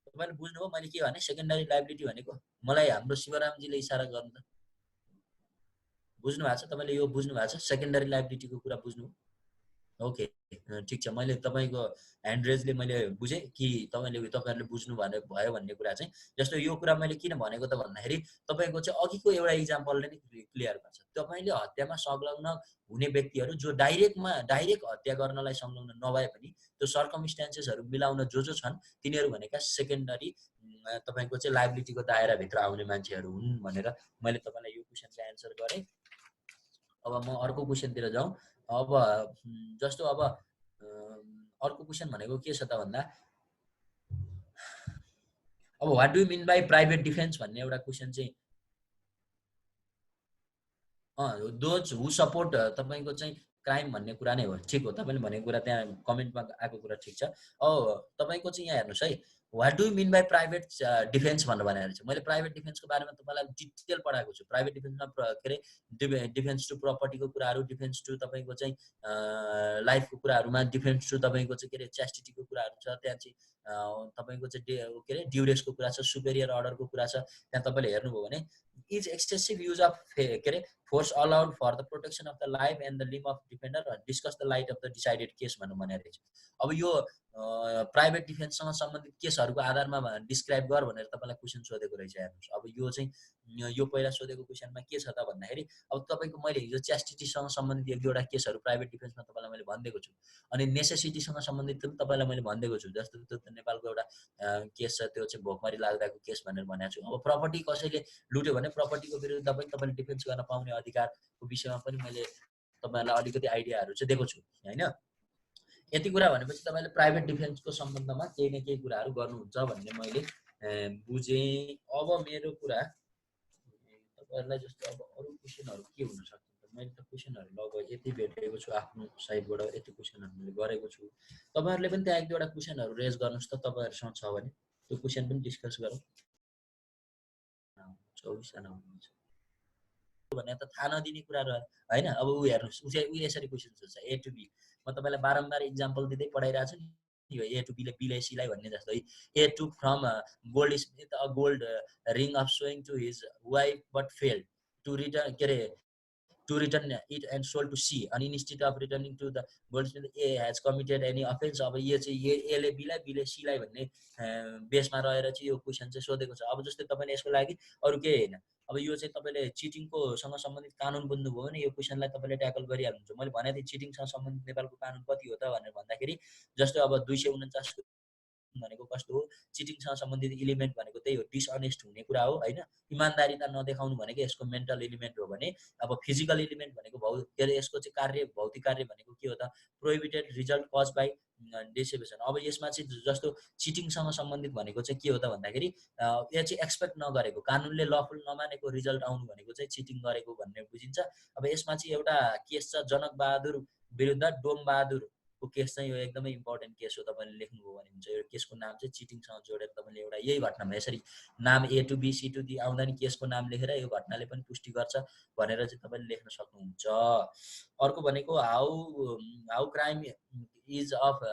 तपाईँले बुझ्नुभयो मैले के भने सेकेन्डरी लायबिलिटी भनेको मलाई हाम्रो शिवरामजीले इसारा गर्नु त बुझ्नु भएको छ तपाईँले यो बुझ्नु भएको छ सेकेन्डरी लायबिलिटीको कुरा बुझ्नु ओके ठिक छ मैले तपाईँको ह्यान्ड रेजले मैले बुझेँ कि तपाईँहरूले बुझ्नु भयो भन्ने कुरा चाहिँ जस्तो यो कुरा मैले किन भनेको त भन्दाखेरि तपाईँको चाहिँ अघिको एउटा इक्जाम्पलले नै क्लियर गर्छ तपाईँले हत्यामा संलग्न हुने व्यक्तिहरू जो डाइरेक्ट हत्या गर्नलाई संलग्न नभए पनि त्यो सर्कमस्टान्सेसहरू मिलाउन जो छन् तिनीहरू भनेका सेकेन्डरी तपाईँको चाहिँ लायबिलिटीको दायराभित्र आउने मान्छेहरू हुन् भनेर मैले तपाईँलाई यो क्वेसनको एन्सर गरेँ अब म अर्को क्वेसनतिर जाउँ अब जस्तो अब अर्को क्वेसन भनेको के छ त भन्दा अब what do you mean by private defence भन्ने एउटा क्वेसन चाहिँ दोज हु सपोर्ट तपाईँको चाहिँ क्राइम भन्ने कुरा नै हो ठिक हो तपाईँले भनेको कुरा त्यहाँ कमेन्टमा आएको कुरा ठिक छ अब तपाईँको चाहिँ यहाँ हेर्नुहोस् है what do mean by private defence भनेर भनेको छु मैले प्राइभेट डिफेन्सको बारेमा तपाईँलाई डिटेल पढाएको छु प्राइभेट डिफेन्समा के अरे डिफेन्स टु प्रपर्टीको कुराहरू डिफेन्स टु तपाईँको चाहिँ लाइफको कुराहरूमा डिफेन्स टु तपाईँको चाहिँ के अरे च्यास्टिटीको कुराहरू छ त्यहाँ चाहिँ तपाईँको चाहिँ के अरे ड्युरेसको कुरा छ सुपेरियर अर्डरको कुरा छ त्यहाँ तपाईँले हेर्नुभयो भने इज एक्सेसिभ युज अफ के अरे force allowed for the protection of the life and the limb of defender discuss the light of the decided case भनेर भनेको रहेछ अब यो प्राइभेट डिफेन्ससँग सम्बन्धित केसहरूको आधारमा डिस्क्राइब गर भनेर तपाईँलाई क्वेसन सोधेको रहेछ हेर्नुहोस् अब यो चाहिँ यो पहिला सोधेको क्वेसनमा के छ त भन्दाखेरि अब तपाईँको मैले हिजो च्यास्टिटीसँग सम्बन्धित एक दुईवटा केसहरू प्राइभेट डिफेन्समा तपाईँलाई मैले भनिदिएको छु अनि नेसेसिटीसँग सम्बन्धित पनि तपाईँलाई मैले भनिदिएको छु जस्तो त्यो नेपालको एउटा केस छ त्यो चाहिँ भोकमरी लाग्दाको केस भनेर भनेको छु अब प्रपर्टी कसैले लुट्यो भने प्रपर्टीको विरुद्ध पनि तपाईँले डिफेन्स गर्न पाउने अधिकारको विषयमा पनि मैले तपाईँहरूलाई अलिकति आइडियाहरू चाहिँ दिएको छु होइन यति कुरा भनेपछि तपाईँले प्राइभेट डिफेन्सको सम्बन्धमा केही न केही कुराहरू गर्नुहुन्छ भन्ने मैले बुझेँ अब मेरो कुरा तपाईँहरूलाई जस्तो अब अरू क्वेसनहरू के हुन सक्छ मैले त क्वेसनहरू लगभग यति भेटेको छु आफ्नो साइडबाट यति क्वेसनहरू मैले गरेको छु तपाईँहरूले पनि त्यहाँ एक दुईवटा क्वेसनहरू रेज गर्नुहोस् त तपाईँहरूसँग छ भने त्यो क्वेसन पनि डिस्कस गरौँ 24 जना हुनुहुन्छ भने त थाहा नदिने कुरा रह्यो होइन अब ऊ हेर्नुहोस् ऊ यसरी क्वेसन सोध्छ ए टु बी म तपाईँलाई बारम्बार इक्जाम्पल दिँदै पढाइरहेको छु नि यो ए टु बीले बीले सीलाई भन्ने जस्तो A to from goldsmith a gold ring of showing to his wife but failed to return के अरे to return it and sold to C and instead of returning to the goldsmith A has committed any offense अब यो चाहिँ A ले B लाई B ले C लाई भन्ने बेसमा रहेर चाहिँ यो क्वेसन चाहिँ सोधेको छ अब जस्तै तपाईले यसको लागि अरु केही हैन अब यो चाहिँ तपाईले चिटिङको सँग सम्बन्धित कानुन बुझ्नुभयो भने यो क्वेसनलाई तपाईले ट्याकल गरिहाल्नुहुन्छ मैले भने थिएँ चिटिङसँग सम्बन्धित नेपालको कानुन कति हो त भनेर भन्दाखेरि जस्तै अब 249 भनेको कस्तो हो चिटिङसँग सम्बन्धित एलिमेन्ट भनेको त्यही हो डिसअनेस्ट हुने कुरा हो हैन इमानदारीता नदेखाउनु भनेको यसको मेन्टल एलिमेन्ट हो भने अब फिजिकल एलिमेन्ट भनेको के अरे यसको चाहिँ कार्य भौतिक कार्य भनेको के हो त प्रोहिबिटेड रिजल्ट कज बाइ डिसेबिसन अब यसमा चाहिँ जस्तो चिटिङसँग सम्बन्धित भनेको चाहिँ के हो त भन्दाखेरि यो चाहिँ एक्सपेक्ट नगरेको कानुनले लफुल नमानेको रिजल्ट आउनु भनेको चाहिँ चिटिङ गरेको भन्ने बुझिन्छ अब यसमा चाहिँ एउटा केस छ जनक बहादुर विरुद्ध डोम बहादुर को केस चाहिँ यो एकदमै इम्पोर्टेन्ट केस हो तपाईले लेख्नुभयो भने हुन्छ यो केसको नाम चाहिँ चिटिङसँग जोडेर तपाईले एउटा यही घटनामा यसरी नाम A to B C to D आउँदा नि केसको नाम लेखेर यो घटनाले पनि पुष्टि गर्छ भनेर चाहिँ तपाईले लेख्न सक्नुहुन्छ अर्को भनेको how crime is of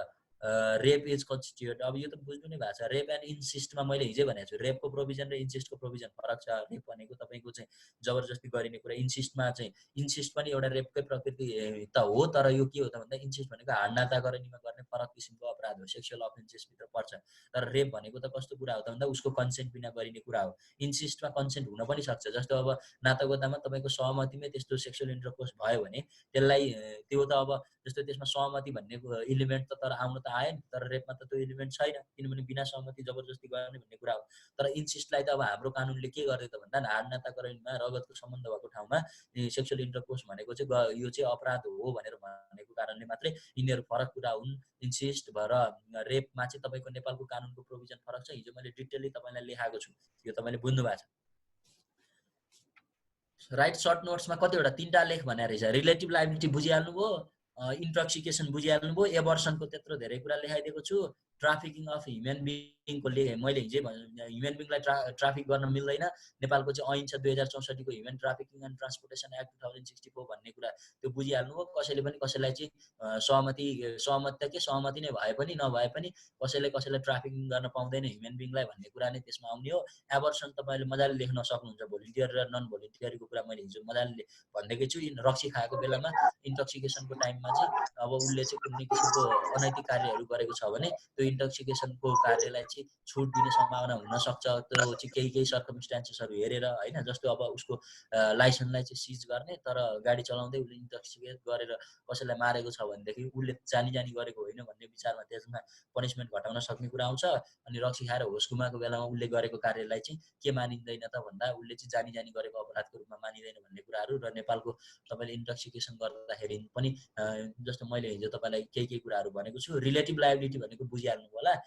rape is constitute अब यो त बुझ्नु नै भएको छ रेप एन्ड इन्सिस्टमा मैले हिजै भनेको छु रेपको प्रोभिजन र इन्सिस्टको प्रोभिजन फरक छ रेप भनेको तपाईको चाहिँ जबरजस्ती गरिने कुरा इन्सिस्टमा चाहिँ इन्सिस्ट पनि एउटा रेपकै प्रकृति त हो तर यो के हो त भन्दा इन्सिस्ट भनेको हाडनाता गरेनीमा गर्ने फरक किसिमको अपराध हो सेक्सुअल अफेन्सेस भित्र पर्छ तर रेप भनेको त कस्तो कुरा हो त भन्दा उसको कन्सेन्ट बिना गरिने कुरा हो इन्सिस्टमा कन्सेन्ट हुन पनि सक्छ जस्तो अब नातागोतामा तपाईको सहमतिमै त्यस्तो सेक्सुअल इन्टरकोर्स भयो भने त्यसलाई त्यो त अब जस्तो त्यसमा सहमति भन्ने एलिमेन्ट त तर आउन त आएन तर रेपमा त त्यो एलिमेन्ट छैन किनभने बिना सहमति जबरजस्ती गर्ने भन्ने कुरा हो तर इन्सिस्टलाई त अब हाम्रो कानुनले के गर्दै त भन्दा हाडनाता गरेनीमा रगतको सम्बन्ध भएको ठाउँमा सेक्सुअल इन्टरकोर्स भनेको चाहिँ यो चाहिँ अपराध हो भनेर भनेको कारणले मात्रै यिनीहरू फरक कुरा हुन् इन्सिस्ट भएर रेपमा चाहिँ तपाईको नेपालको कानुनको प्रोभिजन फरक छ हिजो मैले डिटेलली तपाईलाई लेखाएको छु यो तपाईले बुझ्नु भएको छ राइट सर्ट नोट्समा कतिवटा 3टा लेख भनेर रहेछ रिलेटिभ लायबिलिटी बुझिहाल्नुभयो इन्टक्सिकेसन बुझिहाल्नुभयो एबर्सनको त्यत्रो धेरै कुरा लेखाइदिएको छु ट्राफिकिङ अफ ह्युमन बिङको मैले हिजै ह्युमन बिङलाई ट्राफिक गर्न मिल्दैन नेपालको चाहिँ ऐन छ 2064 को human trafficking and transportation act 2064 भन्ने कुरा त्यो बुझिहाल्नुभयो कसैले पनि कसैलाई चाहिँ सहमति नै भए पनि नभए पनि कसैलाई ट्राफिकिङ गर्न पाउँदैन ह्युमन बिङलाई भन्ने कुरा नै त्यसमा आउने हो एबर्सन तपाईले मजाले लेख्न सक्नुहुन्छ भोलिन्टियर र नन भोलिन्टियरको कुरा मैले हिजो मजाले भन्दैकै छु रक्सी खाएको बेलामा इन्टक्सिकेसनको टाइममा चाहिँ अब उसले चाहिँ कुनै किसिमको अनैतिक कार्यहरू गरेको छ भने त्यो इन्टक्सिकेसनको कार्यलाई चाहिँ छुट दिने सम्भावना हुन सक्छ त्यो चाहिँ केही सर्कमस्टान्सेसहरू हेरेर हैन जस्तो अब उसको लाइसेन्सलाई चाहिँ सिज गर्ने तर गाडी चलाउँदै उसले इन्टक्सिकेट गरेर कसैलाई मारेको छ भनेदेखि उसले जानी गरेको होइन भन्ने विचारमा त्यसमा पनिशमेन्ट घटाउन सक्ने कुरा आउँछ अनि रक्सी खाएर होस गुमाएको बेलामा उसले गरेको कार्यलाई चाहिँ के मानिँदैन त भन्दा उसले चाहिँ जानी गरेको अपराधको रूपमा मानिँदैन भन्ने कुराहरू र नेपालको तपाईले इन्टक्सिकेसन गर्दाखेरि पनि जस्तो मैले हिजो तपाईलाई केही कुराहरू भनेको छु रिलेटिभ लायबिलिटी भनेको बुझिहाल्नु होला